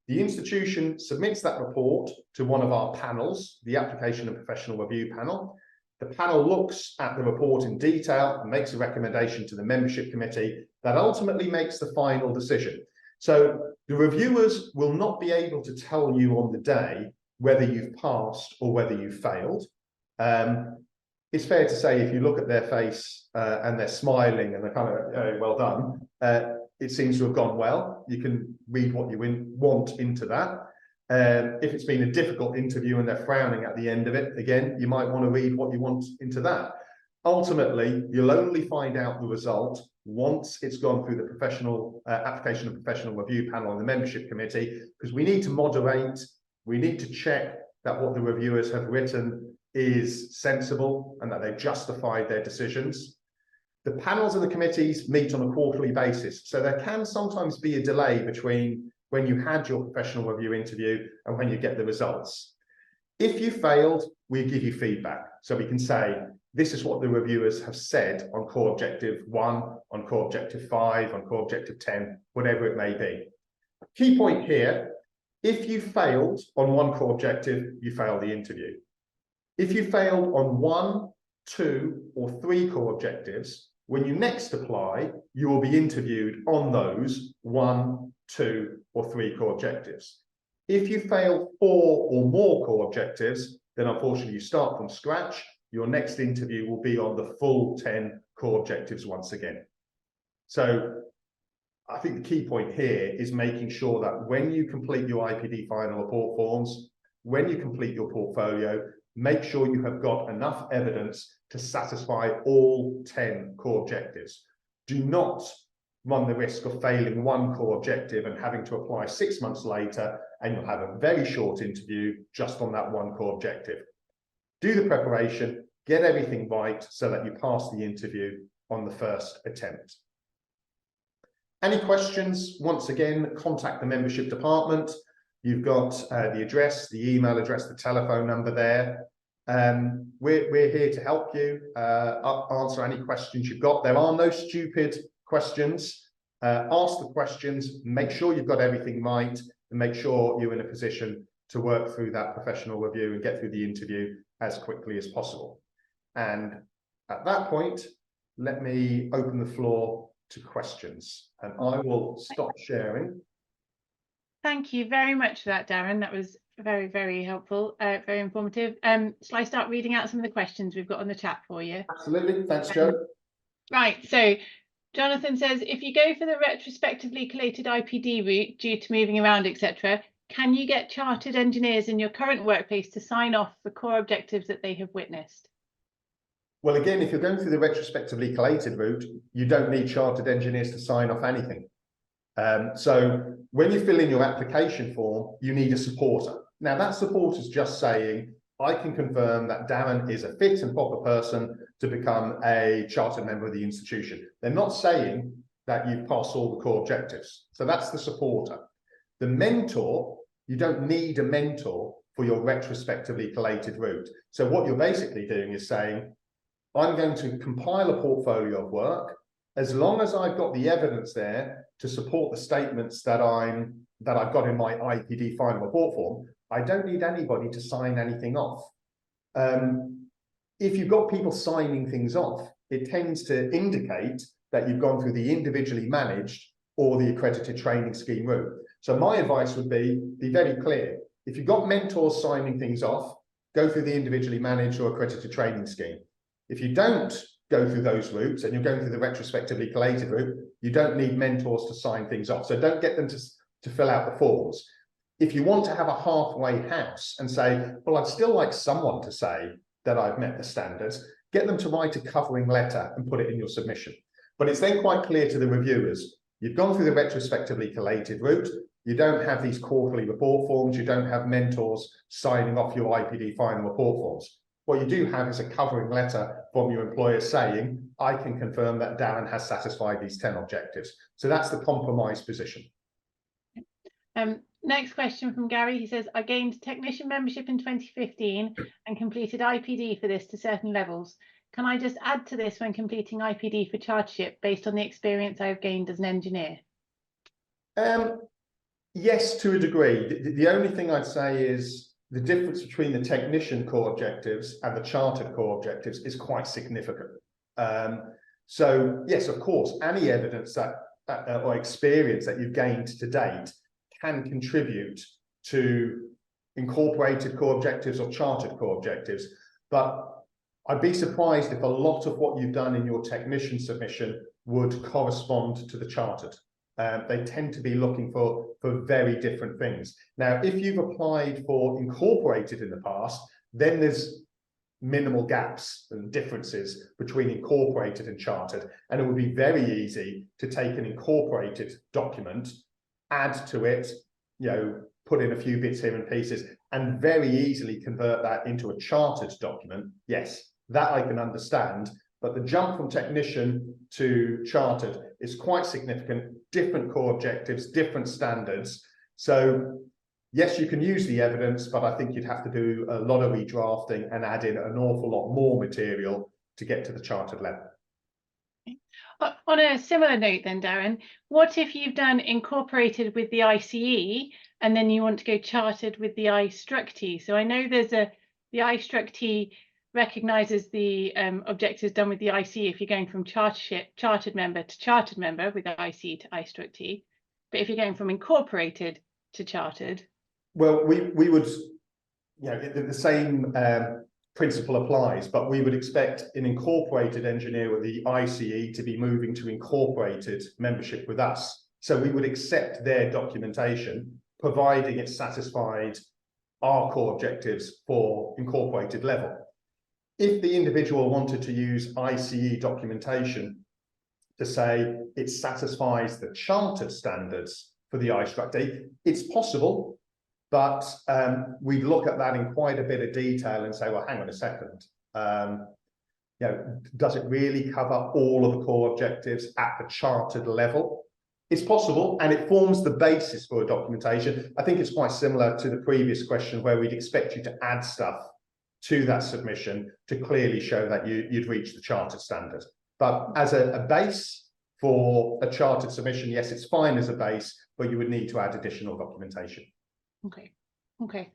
The institution submits that report to one of our panels, the Application and Professional Review panel. The panel looks at the report in detail and makes a recommendation to the membership committee that ultimately makes the final decision. So the reviewers will not be able to tell you on the day whether you've passed or whether you've failed. It's fair to say if you look at their face and they're smiling and they're kind of, well done, it seems to have gone well. You can read what you want into that. If it's been a difficult interview and they're frowning at the end of it, again, you might want to read what you want into that. Ultimately, you'll only find out the result once it's gone through the professional application and professional review panel and the membership committee, because we need to moderate, we need to check that what the reviewers have written is sensible and that they've justified their decisions. The panels and the committees meet on a quarterly basis, so there can sometimes be a delay between when you had your professional review interview and when you get the results. If you failed, we give you feedback. So we can say, this is what the reviewers have said on core objective 1, on core objective 5, on core objective 10, whatever it may be. Key point here, if you failed on one core objective, you fail the interview. If you failed on 1, 2, or 3 core objectives, when you next apply, you will be interviewed on those 1, 2, or 3 core objectives. If you fail 4 or more core objectives, then unfortunately you start from scratch. Your next interview will be on the full 10 core objectives once again. So I think the key point here is making sure that when you complete your IPD final report forms, when you complete your portfolio, make sure you have got enough evidence to satisfy all 10 core objectives. Do not run the risk of failing one core objective and having to apply 6 months later, and you'll have a very short interview just on that one core objective. Do the preparation, get everything right so that you pass the interview on the first attempt. Any questions? Once again, contact the membership department. You've got the address, the email address, the telephone number there. We're here to help you answer any questions you've got. There are no stupid questions. Ask the questions, make sure you've got everything right, and make sure you're in a position to work through that professional review and get through the interview as quickly as possible. And at that point, let me open the floor to questions, and I will stop sharing. Thank you very much for that, Darren. That was very, very helpful, very informative. Shall I start reading out some of the questions we've got on the chat for you? Absolutely. Thanks, Joe. Right. So Jonathan says, if you go for the retrospectively collated IPD route due to moving around, etc., can you get chartered engineers in your current workplace to sign off the core objectives that they have witnessed? Well, again, if you're going through the retrospectively collated route, you don't need chartered engineers to sign off anything. So when you fill in your application form, you need a supporter. Now, that supporter is just saying, I can confirm that Darren is a fit and proper person to become a chartered member of the institution. They're not saying that you've passed all the core objectives. So that's the supporter. The mentor, you don't need a mentor for your retrospectively collated route. So what you're basically doing is saying, I'm going to compile a portfolio of work. As long as I've got the evidence there to support the statements that I've got in my IPD final report form, I don't need anybody to sign anything off. If you've got people signing things off, it tends to indicate that you've gone through the individually managed or the accredited training scheme route. So my advice would be very clear. If you've got mentors signing things off, go through the individually managed or accredited training scheme. If you don't go through those routes and you're going through the retrospectively collated route, you don't need mentors to sign things off. So don't get them to fill out the forms. If you want to have a halfway house and say, well, I'd still like someone to say that I've met the standards, get them to write a covering letter and put it in your submission. But it's then quite clear to the reviewers, you've gone through the retrospectively collated route, you don't have these quarterly report forms, you don't have mentors signing off your IPD final report forms. What you do have is a covering letter from your employer saying, I can confirm that Darren has satisfied these 10 objectives. So that's the compromise position. Next question from Gary. He says, I gained technician membership in 2015 and completed IPD for this to certain levels. Can I just add to this when completing IPD for chartership based on the experience I have gained as an engineer? Yes, to a degree. The only thing I'd say is the difference between the technician core objectives and the chartered core objectives is quite significant. So yes, of course, any evidence that or experience that you've gained to date can contribute to incorporated core objectives or chartered core objectives. But I'd be surprised if a lot of what you've done in your technician submission would correspond to the chartered. They tend to be looking for very different things. Now, if you've applied for incorporated in the past, then there's minimal gaps and differences between incorporated and chartered. And it would be very easy to take an incorporated document, add to it, put in a few bits here and pieces, and very easily convert that into a chartered document. Yes, that I can understand. But the jump from technician to chartered is quite significant, different core objectives, different standards. So yes, you can use the evidence, but I think you'd have to do a lot of redrafting and add in an awful lot more material to get to the chartered level. On a similar note then, Darren, what if you've done incorporated with the ICE and then you want to go chartered with the I-Struct-T? So I know there's the I-Struct-T recognises the objectives done with the ICE if you're going from chartered member to chartered member with ICE to I-Struct-T. But if you're going from incorporated to chartered, well, we would, the same principle applies, but we would expect an incorporated engineer with the ICE to be moving to incorporated membership with us. So we would accept their documentation, providing it satisfied our core objectives for incorporated level. If the individual wanted to use ICE documentation to say it satisfies the chartered standards for the I-Struct-T, it's possible, but we'd look at that in quite a bit of detail and say, well, hang on a second. Does it really cover all of the core objectives at the chartered level? It's possible, and it forms the basis for a documentation. I think it's quite similar to the previous question where we'd expect you to add stuff to that submission to clearly show that you'd reached the chartered standard. But as a base for a chartered submission, yes, it's fine as a base, but you would need to add additional documentation. Okay.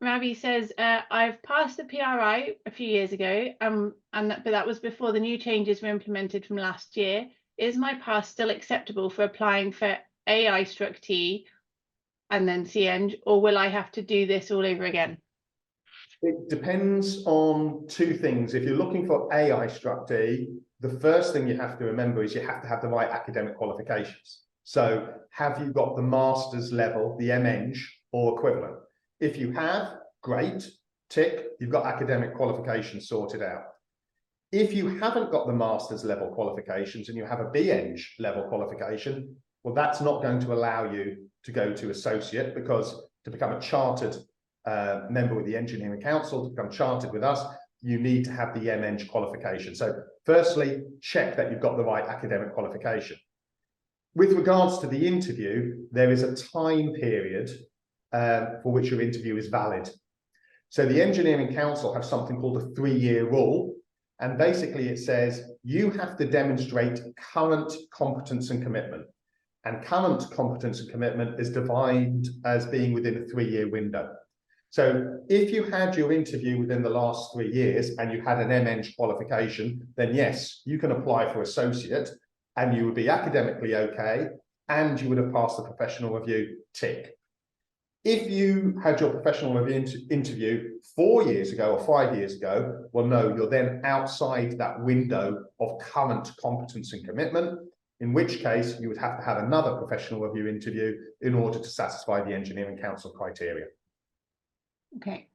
Ravi says, I've passed the PRI a few years ago, but that was before the new changes were implemented from last year. Is my pass still acceptable for applying for I-Struct-T and then CEng, or will I have to do this all over again? It depends on two things. If you're looking for I-Struct-T, the first thing you have to remember is you have to have the right academic qualifications. So have you got the master's level, the MEng or equivalent? If you have, great, tick, you've got academic qualifications sorted out. If you haven't got the master's level qualifications and you have a BEng level qualification, well, that's not going to allow you to go to associate, because to become a chartered member with the Engineering Council, to become chartered with us, you need to have the MEng qualification. So firstly, check that you've got the right academic qualification. With regards to the interview, there is a time period for which your interview is valid. So the Engineering Council have something called a 3-year rule. And basically it says you have to demonstrate current competence and commitment. And current competence and commitment is defined as being within a 3-year window. So if you had your interview within the last 3 years and you had an MEng qualification, then yes, you can apply for associate and you would be academically okay, and you would have passed the professional review, tick. If you had your professional review interview 4 years ago or 5 years ago, well, no, you're then outside that window of current competence and commitment, in which case you would have to have another professional review interview in order to satisfy the Engineering Council criteria. Okay.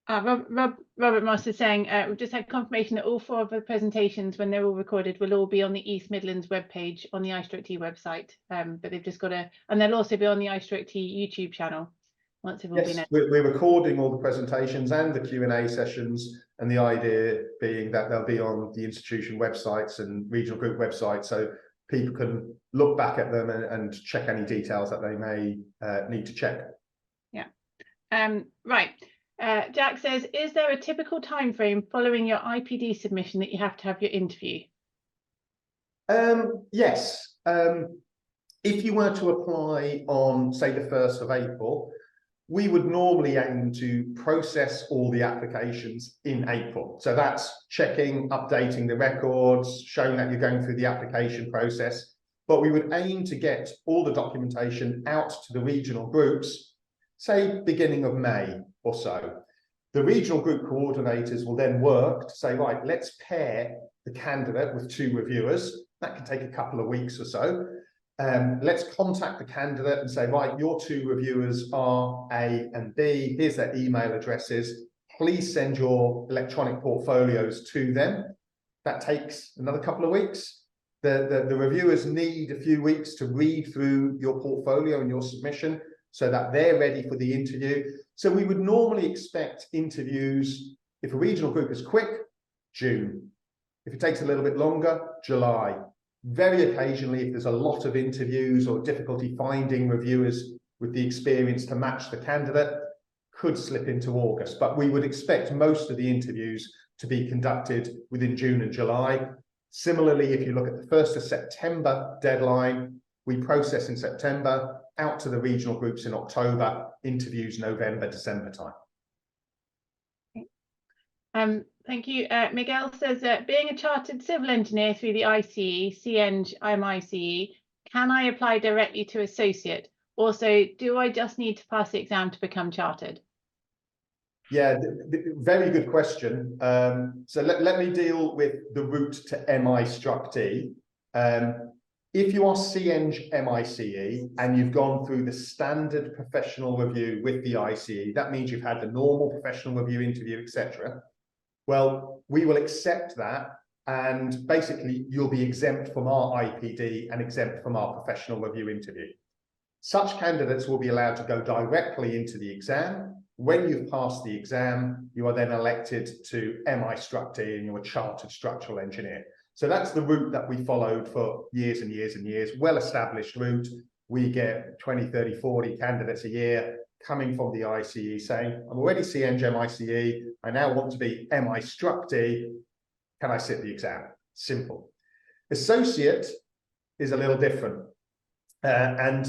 Robert Moss is saying we've just had confirmation that all 4 of the presentations, when they're all recorded, will all be on the East Midlands webpage on the iStroke website. But they've just got and they'll also be on the iStroke YouTube channel once they've all been. Yes, we're recording all the presentations and the Q&A sessions, and the idea being that they'll be on the institution websites and regional group websites, so people can look back at them and check any details that they may need to check. Yeah. Right. Jack says, is there a typical time frame following your IPD submission that you have to have your interview? Yes. If you were to apply on, say, the 1st of April, we would normally aim to process all the applications in April. So that's checking, updating the records, showing that you're going through the application process. But we would aim to get all the documentation out to the regional groups, say, beginning of May or so. The regional group coordinators will then work to say, right, let's pair the candidate with 2 reviewers. That can take a couple of weeks or so. Let's contact the candidate and say, right, your 2 reviewers are A and B. Here's their email addresses. Please send your electronic portfolios to them. That takes another couple of weeks. The reviewers need a few weeks to read through your portfolio and your submission so that they're ready for the interview. So we would normally expect interviews, if a regional group is quick, June. If it takes a little bit longer, July. Very occasionally, if there's a lot of interviews or difficulty finding reviewers with the experience to match the candidate, could slip into August. But we would expect most of the interviews to be conducted within June and July. Similarly, if you look at the 1st of September deadline, we process in September, out to the regional groups in October, interviews November, December time. Thank you. Miguel says that being a chartered civil engineer through the ICE, CEng, IMICE, can I apply directly to associate? Also, do I just need to pass the exam to become chartered? Yeah, very good question. So let me deal with the route to MI-Struct-D. If you are CEng MICE and you've gone through the standard professional review with the ICE, that means you've had the normal professional review interview, etc. Well, we will accept that, and basically you'll be exempt from our IPD and exempt from our professional review interview. Such candidates will be allowed to go directly into the exam. When you've passed the exam, you are then elected to MI-Struct-D and you're a chartered structural engineer. So that's the route that we followed for years and years and years, well-established route. We get 20, 30, 40 candidates a year coming from the ICE saying, I'm already CEng MICE, I now want to be MI-Struct-D, can I sit the exam? Simple. Associate is a little different. And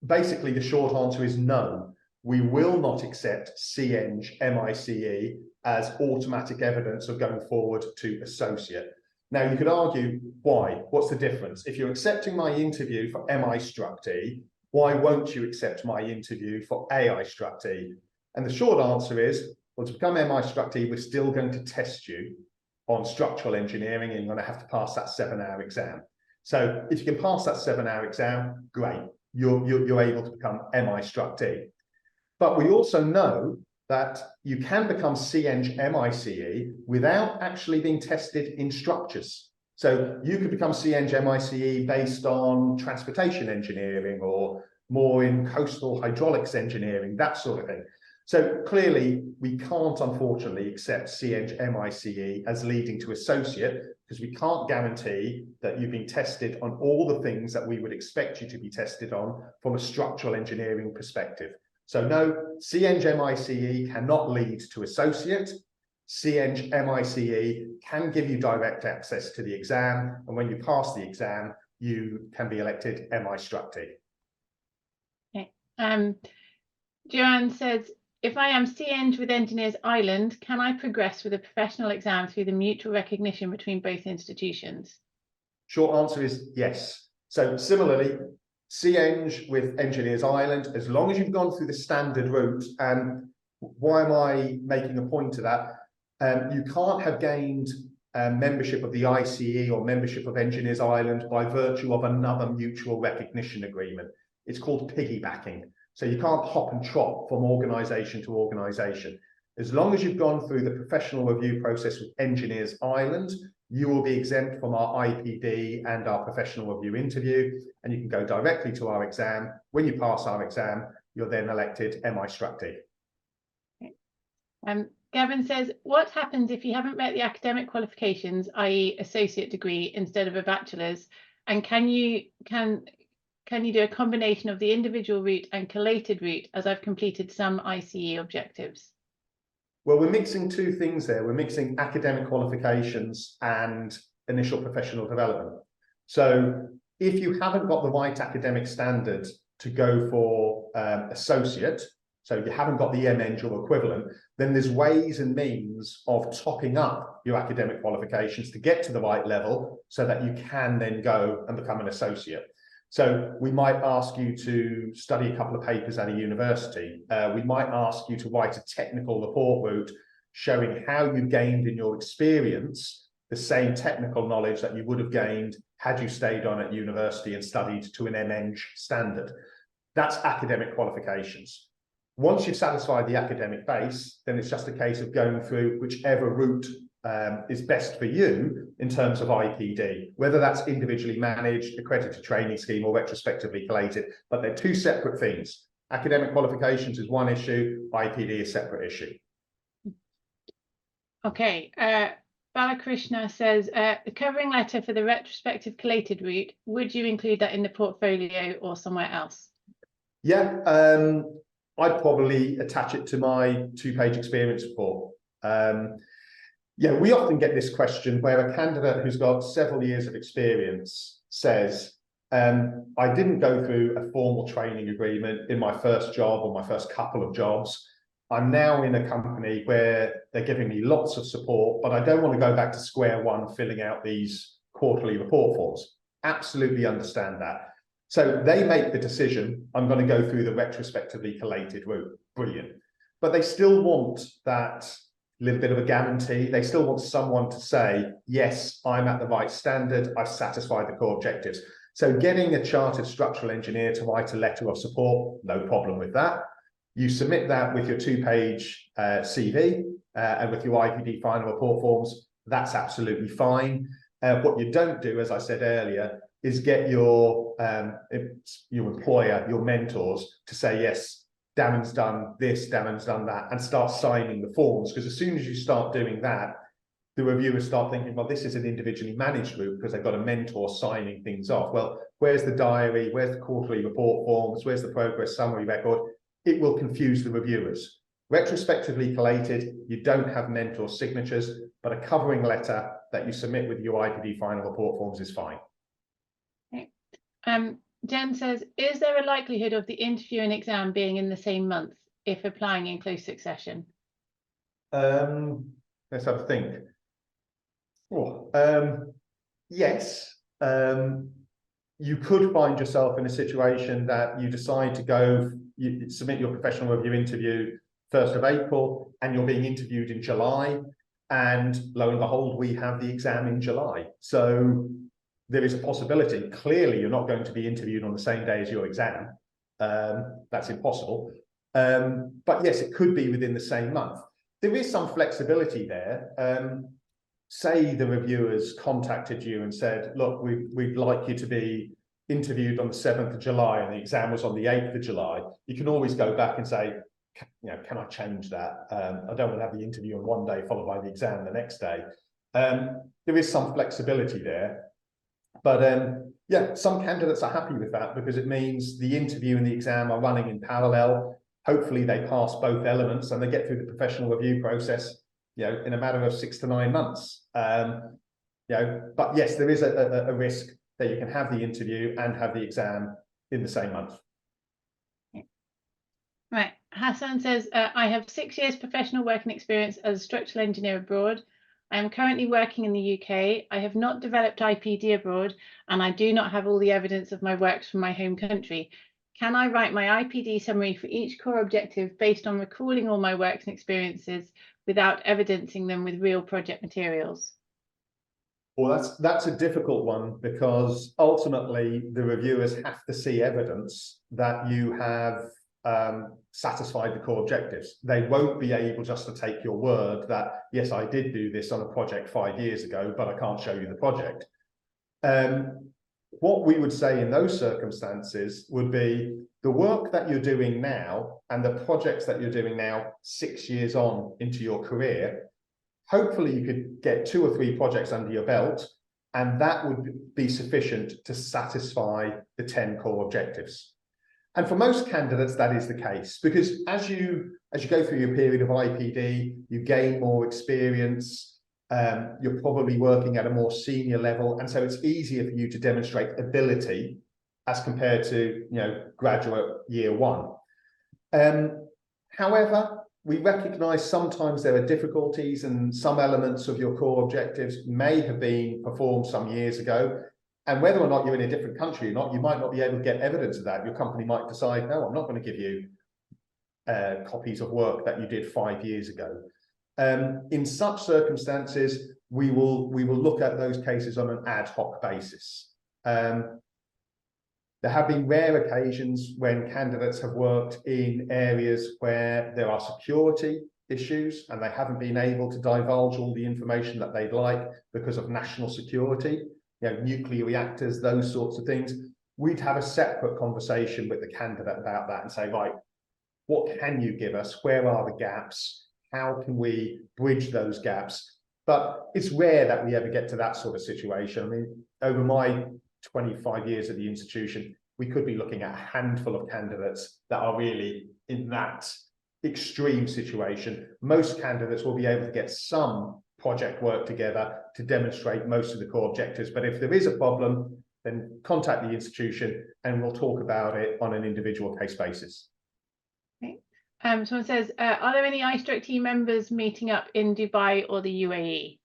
basically the short answer is no. We will not accept CEng MICE as automatic evidence of going forward to associate. Now, you could argue, why? What's the difference? If you're accepting my interview for MI-Struct-D, why won't you accept my interview for AI-Struct-D? And the short answer is, well, to become MI-Struct-D, we're still going to test you on structural engineering, and you're going to have to pass that 7-hour exam. So if you can pass that 7-hour exam, great. You're able to become MI-Struct-D. But we also know that you can become CEng MICE without actually being tested in structures. So you could become CEng MICE based on transportation engineering or more in coastal hydraulics engineering, that sort of thing. So clearly, we can't, unfortunately, accept CEng MICE as leading to associate, because we can't guarantee that you've been tested on all the things that we would expect you to be tested on from a structural engineering perspective. So no, CEng MICE cannot lead to associate. CEng MICE can give you direct access to the exam, and when you pass the exam, you can be elected MI-Struct-D. Okay. Joanne says, if I am CEng with Engineers Ireland, can I progress with a professional exam through the mutual recognition between both institutions? Short answer is yes. So similarly, CEng with Engineers Ireland, as long as you've gone through the standard route, and why am I making a point of that? You can't have gained membership of the ICE or membership of Engineers Ireland by virtue of another mutual recognition agreement. It's called piggybacking. So you can't hop and trot from organisation to organisation. As long as you've gone through the professional review process with Engineers Ireland, you will be exempt from our IPD and our professional review interview, and you can go directly to our exam. When you pass our exam, you're then elected MI Struct D. Gavin says, what happens if you haven't met the academic qualifications, i.e. associate degree instead of a bachelor's? And can you do a combination of the individual route and collated route, as I've completed some ICE objectives? Well, we're mixing two things there. We're mixing academic qualifications and initial professional development. So if you haven't got the right academic standard to go for associate, so you haven't got the MEng or equivalent, then there's ways and means of topping up your academic qualifications to get to the right level so that you can then go and become an associate. So we might ask you to study a couple of papers at a university. We might ask you to write a technical report route showing how you gained in your experience the same technical knowledge that you would have gained had you stayed on at university and studied to an MEng standard. That's academic qualifications. Once you've satisfied the academic base, then it's just a case of going through whichever route is best for you in terms of IPD, whether that's individually managed, accredited training scheme, or retrospectively collated. But they're two separate things. Academic qualifications is one issue, IPD is a separate issue. Okay. Balakrishna says, the covering letter for the retrospective collated route, would you include that in the portfolio or somewhere else? Yeah, I'd probably attach it to my 2-page experience report. Yeah, we often get this question where a candidate who's got several years of experience says, I didn't go through a formal training agreement in my first job or my first couple of jobs. I'm now in a company where they're giving me lots of support, but I don't want to go back to square one filling out these quarterly report forms. Absolutely understand that. So they make the decision, I'm going to go through the retrospectively collated route. Brilliant. But they still want that little bit of a guarantee. They still want someone to say, yes, I'm at the right standard, I've satisfied the core objectives. So getting a chartered structural engineer to write a letter of support, no problem with that. You submit that with your 2-page CV and with your IPD final report forms, that's absolutely fine. What you don't do, as I said earlier, is get your employer, your mentors to say, yes, Darren's done this, Darren's done that, and start signing the forms. Because as soon as you start doing that, the reviewers start thinking, well, this is an individually managed route because they've got a mentor signing things off. Well, where's the diary? Where's the quarterly report forms? Where's the progress summary record? It will confuse the reviewers. Retrospectively collated, you don't have mentor signatures, but a covering letter that you submit with your IPD final report forms is fine. Okay. Jen says, is there a likelihood of the interview and exam being in the same month if applying in close succession? Let's have a think. Oh, yes. You could find yourself in a situation that you decide to go, you submit your professional review interview 1st of April, and you're being interviewed in July, and lo and behold, we have the exam in July. So there is a possibility. Clearly, you're not going to be interviewed on the same day as your exam. That's impossible. But yes, it could be within the same month. There is some flexibility there. Say the reviewers contacted you and said, look, we'd like you to be interviewed on the 7th of July and the exam was on the 8th of July. You can always go back and say, can I change that? I don't want to have the interview on one day followed by the exam the next day. There is some flexibility there. But yeah, some candidates are happy with that because it means the interview and the exam are running in parallel. Hopefully they pass both elements and they get through the professional review process, in a matter of 6 to 9 months. But yes, there is a risk that you can have the interview and have the exam in the same month. Right. Hassan says, I have 6 years professional working experience as a structural engineer abroad. I am currently working in the UK. I have not developed IPD abroad, and I do not have all the evidence of my works from my home country. Can I write my IPD summary for each core objective based on recalling all my works and experiences without evidencing them with real project materials? Well, that's a difficult one because ultimately the reviewers have to see evidence that you have satisfied the core objectives. They won't be able just to take your word that, yes, I did do this on a project 5 years ago, but I can't show you the project. What we would say in those circumstances would be the work that you're doing now and the projects that you're doing now 6 years on into your career, hopefully you could get 2 or 3 projects under your belt, and that would be sufficient to satisfy the 10 core objectives. And for most candidates, that is the case, because as you go through your period of IPD, you gain more experience. You're probably working at a more senior level, and so it's easier for you to demonstrate ability as compared to, you know, graduate year 1. However, we recognize sometimes there are difficulties, and some elements of your core objectives may have been performed some years ago, and whether or not you're in a different country or not, you might not be able to get evidence of that. Your company might decide, no, I'm not going to give you copies of work that you did 5 years ago. In such circumstances, we will look at those cases on an ad hoc basis. There have been rare occasions when candidates have worked in areas where there are security issues and they haven't been able to divulge all the information that they'd like because of national security, you know, nuclear reactors, those sorts of things. We'd have a separate conversation with the candidate about that and say, right, what can you give us? Where are the gaps? How can we bridge those gaps? But it's rare that we ever get to that sort of situation. I mean, over my 25 years at the institution, we could be looking at a handful of candidates that are really in that extreme situation. Most candidates will be able to get some project work together to demonstrate most of the core objectives. But if there is a problem, then contact the institution and we'll talk about it on an individual case basis. Someone says, are there any iStroke team members meeting up in Dubai or the UAE?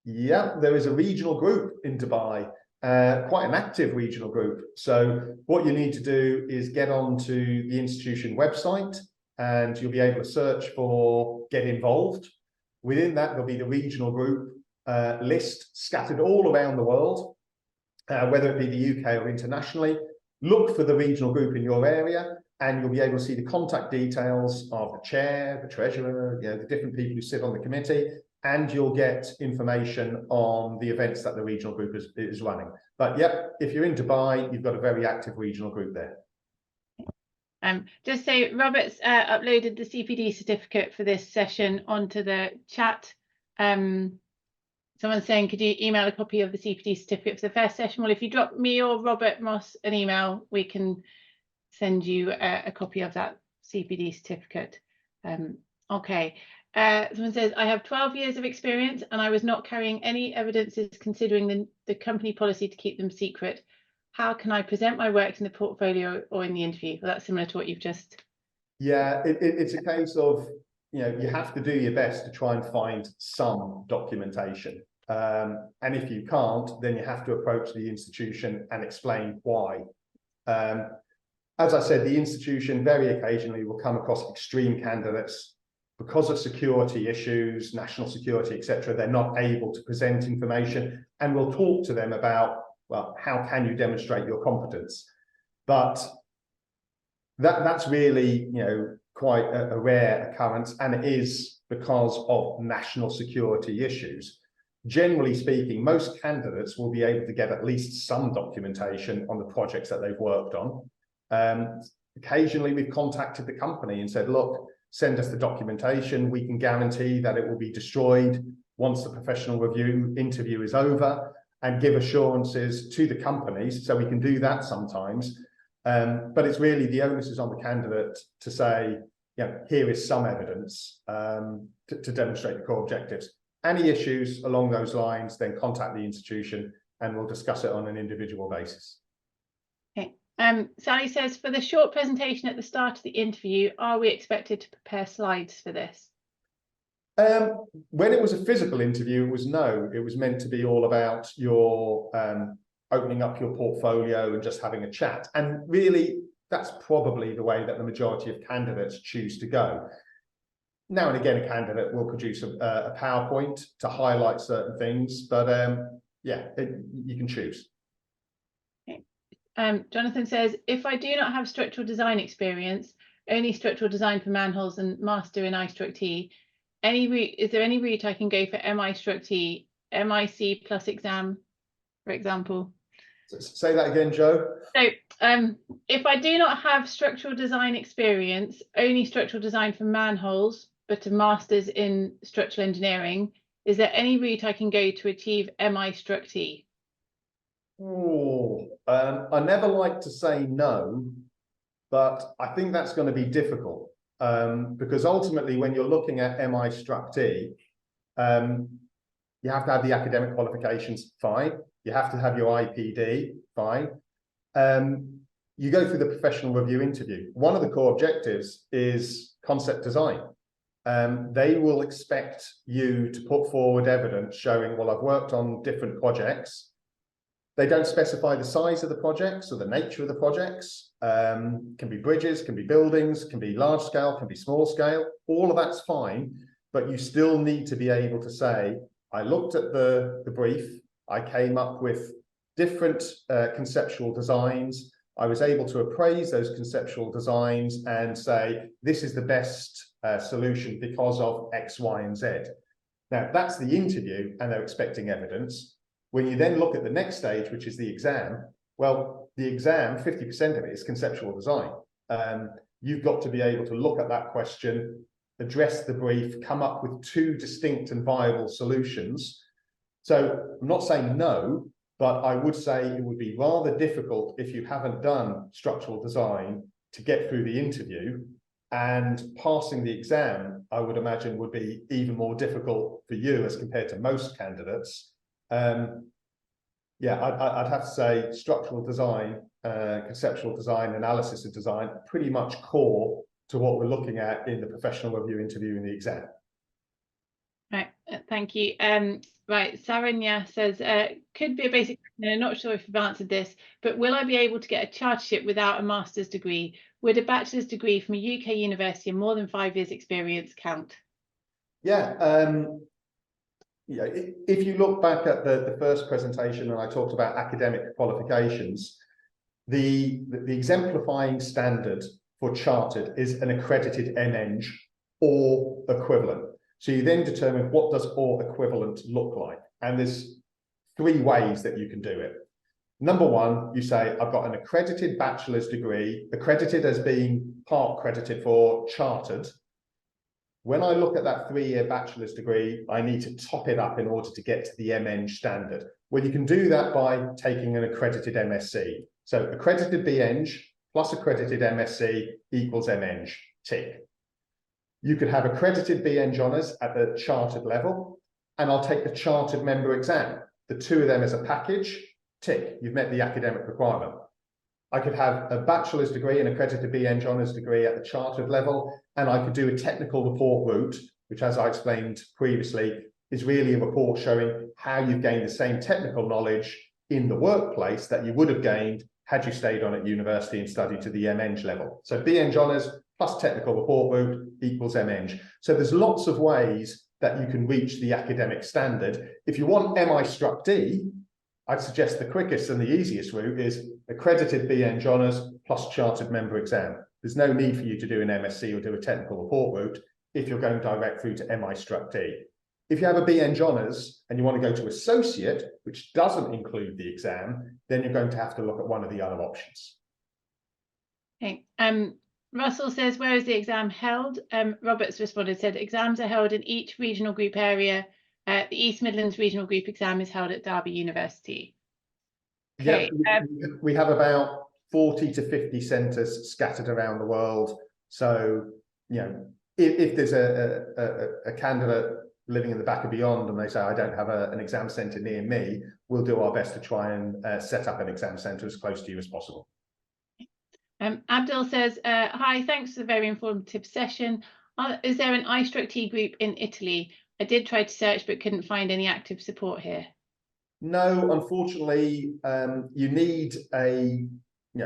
Yeah, there is a regional group in Dubai, quite an active regional group. So what you need to do is get onto the institution website and you'll be able to search for Get Involved. Within that, there'll be the regional group list scattered all around the world, whether it be the UK or internationally. Look for the regional group in your area, and you'll be able to see the contact details of the chair, the treasurer, you know, the different people who sit on the committee, and you'll get information on the events that the regional group is running. But yep, if you're in Dubai, you've got a very active regional group there. Just say Robert's uploaded the CPD certificate for this session onto the chat. Someone's saying, could you email a copy of the CPD certificate for the first session? Well, if you drop me or Robert Moss an email, we can send you a copy of that CPD certificate. Okay. Someone says, I have 12 years of experience and I was not carrying any evidences considering the company policy to keep them secret. How can I present my work in the portfolio or in the interview? Well, that's similar to what you've just. Yeah, it's a case of, you know, you have to do your best to try and find some documentation. And if you can't, then you have to approach the institution and explain why. As I said, the institution very occasionally will come across extreme candidates because of security issues, national security, etc. They're not able to present information, and we'll talk to them about, well, how can you demonstrate your competence? But that's really, you know, quite a rare occurrence, and it is because of national security issues. Generally speaking, most candidates will be able to get at least some documentation on the projects that they've worked on. Occasionally we've contacted the company and said, look, send us the documentation. We can guarantee that it will be destroyed once the professional review interview is over, and give assurances to the companies. So we can do that sometimes. But it's really the onus is on the candidate to say, you know, here is some evidence to demonstrate the core objectives. Any issues along those lines, then contact the institution and we'll discuss it on an individual basis. Okay. Sally says, for the short presentation at the start of the interview, are we expected to prepare slides for this? When it was a physical interview, it was no. It was meant to be all about your opening up your portfolio and just having a chat. And really, that's probably the way that the majority of candidates choose to go. Now and again, a candidate will produce a PowerPoint to highlight certain things, but yeah, you can choose. Okay. Jonathan says, if I do not have structural design experience, only structural design for manholes and master in I/T. Is there any route I can go for MI/T, MIC plus exam, for example? Say that again, Joe. So if I do not have structural design experience, only structural design for manholes, but a master's in structural engineering, is there any route I can go to achieve MI/T? Oh, I never like to say no, but I think that's going to be difficult because ultimately when you're looking at MI/T, you have to have the academic qualifications, fine. You have to have your IPD, fine. You go through the professional review interview. One of the core objectives is concept design. They will expect you to put forward evidence showing, well, I've worked on different projects. They don't specify the size of the projects or the nature of the projects. Can be bridges, can be buildings, can be large scale, can be small scale. All of that's fine, but you still need to be able to say, I looked at the brief, I came up with different conceptual designs. I was able to appraise those conceptual designs and say, this is the best solution because of X, Y, and Z. Now, that's the interview, and they're expecting evidence. When you then look at the next stage, which is the exam, well, the exam, 50% of it is conceptual design. You've got to be able to look at that question, address the brief, come up with two distinct and viable solutions. So I'm not saying no, but I would say it would be rather difficult if you haven't done structural design to get through the interview, and passing the exam, I would imagine, would be even more difficult for you as compared to most candidates. Yeah, I'd have to say structural design, conceptual design, analysis of design, pretty much core to what we're looking at in the professional review interview in the exam. Right, thank you. Right, Saranya says, could be a basic question, I'm not sure if you've answered this, but will I be able to get a chartership without a master's degree? Would a bachelor's degree from a UK university and more than 5 years experience count? Yeah, yeah. If you look back at the first presentation and I talked about academic qualifications, the exemplifying standard for chartered is an accredited MEng or equivalent. So you then determine what does or equivalent look like. And there's 3 ways that you can do it. Number one, you say, I've got an accredited bachelor's degree, accredited as being part credited for chartered. When I look at that 3-year bachelor's degree, I need to top it up in order to get to the MEng standard. Well, you can do that by taking an accredited MSc. So accredited BEng plus accredited MSc equals MEng, tick. You could have accredited BEng honours at the chartered level, and I'll take the chartered member exam. The 2 of them as a package, tick, you've met the academic requirement. I could have a bachelor's degree, an accredited BEng honours degree at the chartered level, and I could do a technical report route, which, as I explained previously, is really a report showing how you've gained the same technical knowledge in the workplace that you would have gained had you stayed on at university and studied to the MEng level. So BEng honours plus technical report route equals MEng. So there's lots of ways that you can reach the academic standard. If you want MI/D, I'd suggest the quickest and the easiest route is accredited BEng honours plus chartered member exam. There's no need for you to do an MSc or do a technical report route if you're going direct through to MI/D. If you have a BEng honours and you want to go to associate, which doesn't include the exam, then you're going to have to look at one of the other options. Okay. Russell says, where is the exam held? Robert's responded, said, exams are held in each regional group area. The East Midlands Regional Group exam is held at Derby University. Okay. Yeah, we have about 40 to 50 centres scattered around the world. So, you know, if there's a candidate living in the back of beyond and they say, I don't have an exam centre near me, we'll do our best to try and set up an exam centre as close to you as possible. Abdul says, hi, thanks for the very informative session. Is there an I/T group in Italy? I did try to search, but couldn't find any active support here. No, unfortunately, you need a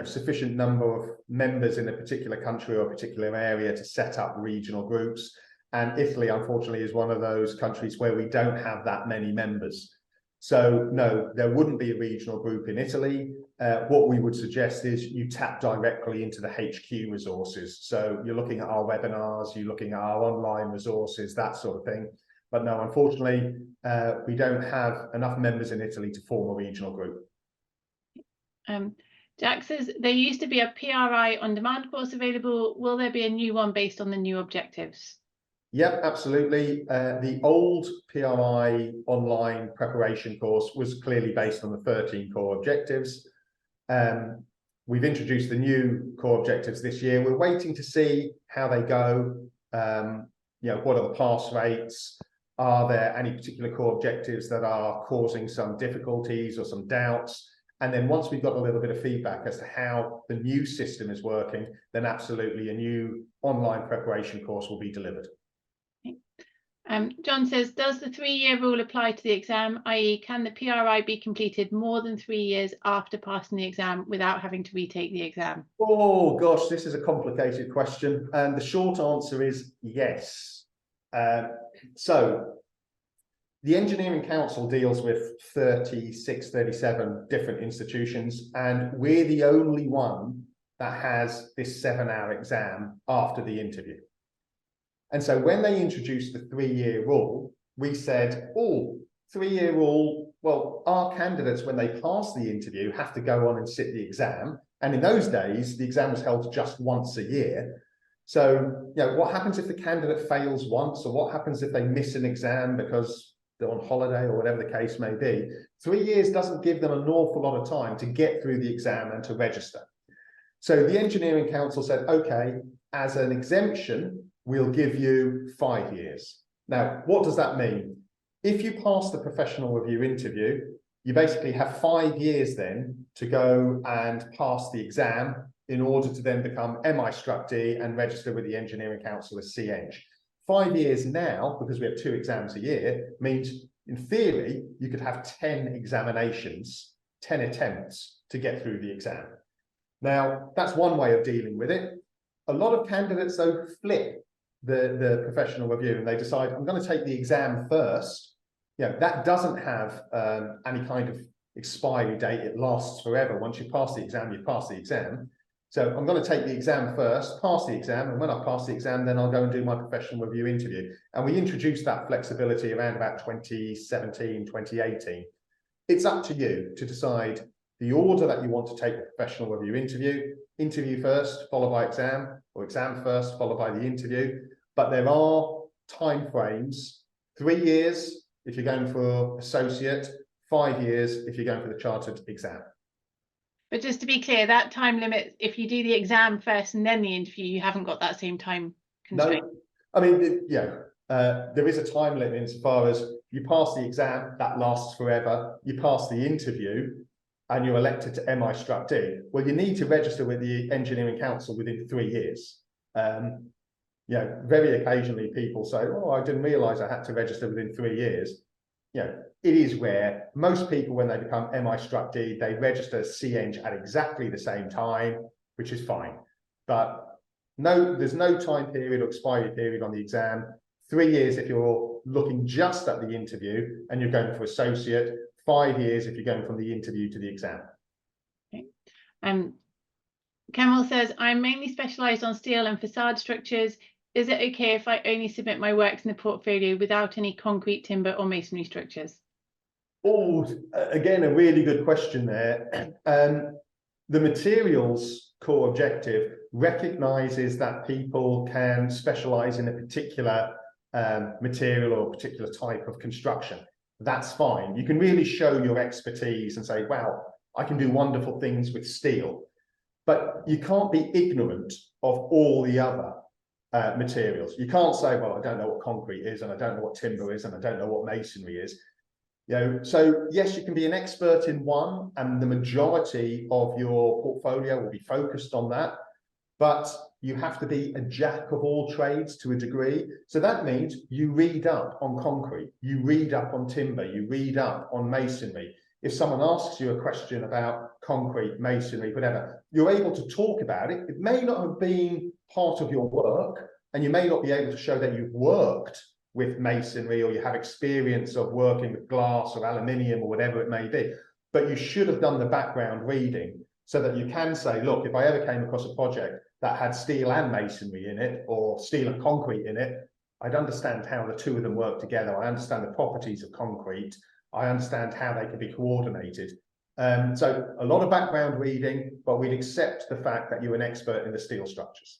sufficient number of members in a particular country or a particular area to set up regional groups. And Italy, unfortunately, is one of those countries where we don't have that many members. So no, there wouldn't be a regional group in Italy. what we would suggest is you tap directly into the HQ resources. So you're looking at our webinars, you're looking at our online resources, that sort of thing. But no, unfortunately, we don't have enough members in Italy to form a regional group. Jack says, there used to be a PRI on-demand course available. Will there be a new one based on the new objectives? Yep, absolutely. The old PRI online preparation course was clearly based on the 13 core objectives. We've introduced the new core objectives this year. We're waiting to see how they go. What are the pass rates? Are there any particular core objectives that are causing some difficulties or some doubts? And then once we've got a little bit of feedback as to how the new system is working, then absolutely a new online preparation course will be delivered. John says, does the 3-year rule apply to the exam, i.e. can the PRI be completed more than 3 years after passing the exam without having to retake the exam? Oh gosh, this is a complicated question. And the short answer is yes. So the Engineering Council deals with 36, 37 different institutions, and we're the only one that has this 7-hour exam after the interview. And so when they introduced the 3-year rule, we said, oh, 3-year rule, well, our candidates, when they pass the interview, have to go on and sit the exam. And in those days, the exam was held just once a year. So, what happens if the candidate fails once, or what happens if they miss an exam because they're on holiday or whatever the case may be? 3 years doesn't give them an awful lot of time to get through the exam and to register. So the Engineering Council said, okay, as an exemption, we'll give you 5 years. Now, what does that mean? If you pass the professional review interview, you basically have 5 years then to go and pass the exam in order to then become MI-Struct-D and register with the Engineering Council as CEng. 5 years now, because we have 2 exams a year, means in theory, you could have 10 examinations, 10 attempts to get through the exam. Now, that's one way of dealing with it. A lot of candidates, though, flip the professional review and they decide, I'm going to take the exam first. That doesn't have any kind of expiry date. It lasts forever. Once you pass the exam, you pass the exam. So I'm going to take the exam first, pass the exam, and when I pass the exam, then I'll go and do my professional review interview. And we introduced that flexibility around about 2017, 2018. It's up to you to decide the order that you want to take the professional review interview first, followed by exam, or exam first, followed by the interview. But there are time frames, 3 years if you're going for associate, 5 years if you're going for the chartered exam. But just to be clear, that time limit, if you do the exam first and then the interview, you haven't got that same time constraint. No, I mean, there is a time limit insofar as you pass the exam, that lasts forever. You pass the interview and you're elected to MI-Struct-D. Well, you need to register with the Engineering Council within 3 years. Very occasionally people say, oh, I didn't realize I had to register within 3 years. It is rare. Most people, when they become MI-Struct-D, they register CEng at exactly the same time, which is fine. But no, there's no time period or expiry period on the exam. 3 years if you're looking just at the interview and you're going for associate, 5 years if you're going from the interview to the exam. Okay. Kemal says, I'm mainly specialised on steel and facade structures. Is it okay if I only submit my works in the portfolio without any concrete, timber or masonry structures? Oh, again, a really good question there. The materials core objective recognises that people can specialise in a particular material or a particular type of construction. That's fine. You can really show your expertise and say, wow, I can do wonderful things with steel. But you can't be ignorant of all the other materials. You can't say, well, I don't know what concrete is, and I don't know what timber is, and I don't know what masonry is. So yes, you can be an expert in one, and the majority of your portfolio will be focused on that. But you have to be a jack of all trades to a degree. So that means you read up on concrete, you read up on timber, you read up on masonry. If someone asks you a question about concrete, masonry, whatever, you're able to talk about it. It may not have been part of your work, and you may not be able to show that you've worked with masonry or you have experience of working with glass or aluminium or whatever it may be. but you should have done the background reading so that you can say, look, if I ever came across a project that had steel and masonry in it, or steel and concrete in it, I'd understand how the two of them work together. I understand the properties of concrete. I understand how they can be coordinated. So a lot of background reading, but we'd accept the fact that you're an expert in the steel structures.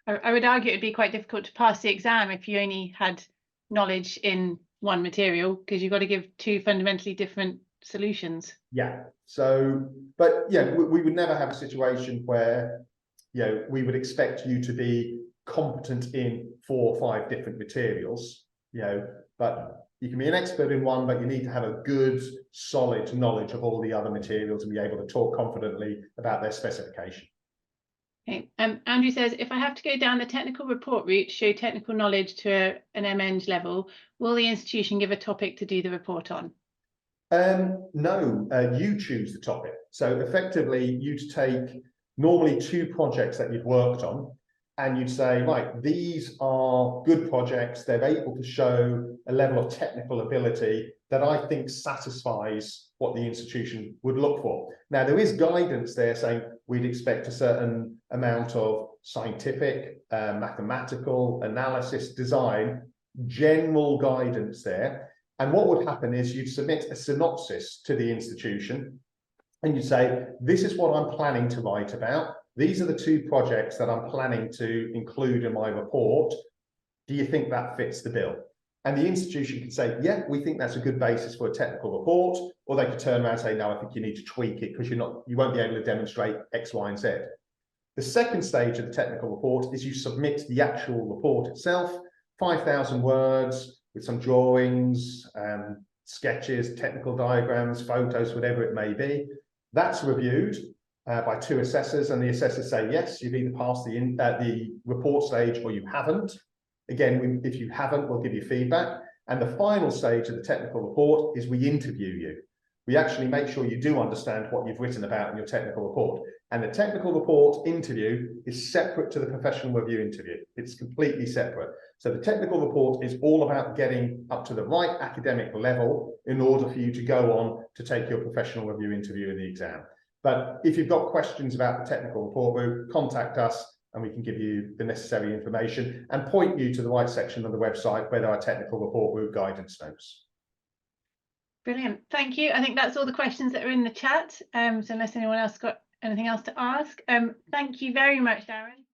I would argue it'd be quite difficult to pass the exam if you only had knowledge in one material, because you've got to give two fundamentally different solutions. Yeah. So, but yeah, we would never have a situation where, you know, we would expect you to be competent in 4 or 5 different materials, you know, but you can be an expert in one, but you need to have a good, solid knowledge of all the other materials and be able to talk confidently about their specification. Okay. Andrew says, if I have to go down the technical report route to show technical knowledge to an MEng level, will the institution give a topic to do the report on? No, you choose the topic. So effectively, you'd take normally 2 projects that you've worked on, and you'd say, right, these are good projects. They're able to show a level of technical ability that I think satisfies what the institution would look for. Now, there is guidance there saying we'd expect a certain amount of scientific, mathematical analysis, design, general guidance there. And what would happen is you'd submit a synopsis to the institution and you'd say, this is what I'm planning to write about. These are the 2 projects that I'm planning to include in my report. Do you think that fits the bill? And the institution could say, yeah, we think that's a good basis for a technical report. Or they could turn around and say, no, I think you need to tweak it because you won't be able to demonstrate X, Y, and Z. The second stage of the technical report is you submit the actual report itself, 5,000 words with some drawings, sketches, technical diagrams, photos, whatever it may be. That's reviewed by 2 assessors, and the assessors say, yes, you've either passed the report stage or you haven't. Again, if you haven't, we'll give you feedback. And the final stage of the technical report is we interview you. We actually make sure you do understand what you've written about in your technical report. And the technical report interview is separate to the professional review interview. It's completely separate. So the technical report is all about getting up to the right academic level in order for you to go on to take your professional review interview in the exam. But if you've got questions about the technical report route, contact us and we can give you the necessary information and point you to the right section of the website where there are technical report route guidance notes. Brilliant. Thank you. I think that's all the questions that are in the chat. So unless anyone else got anything else to ask, thank you very much, Darren.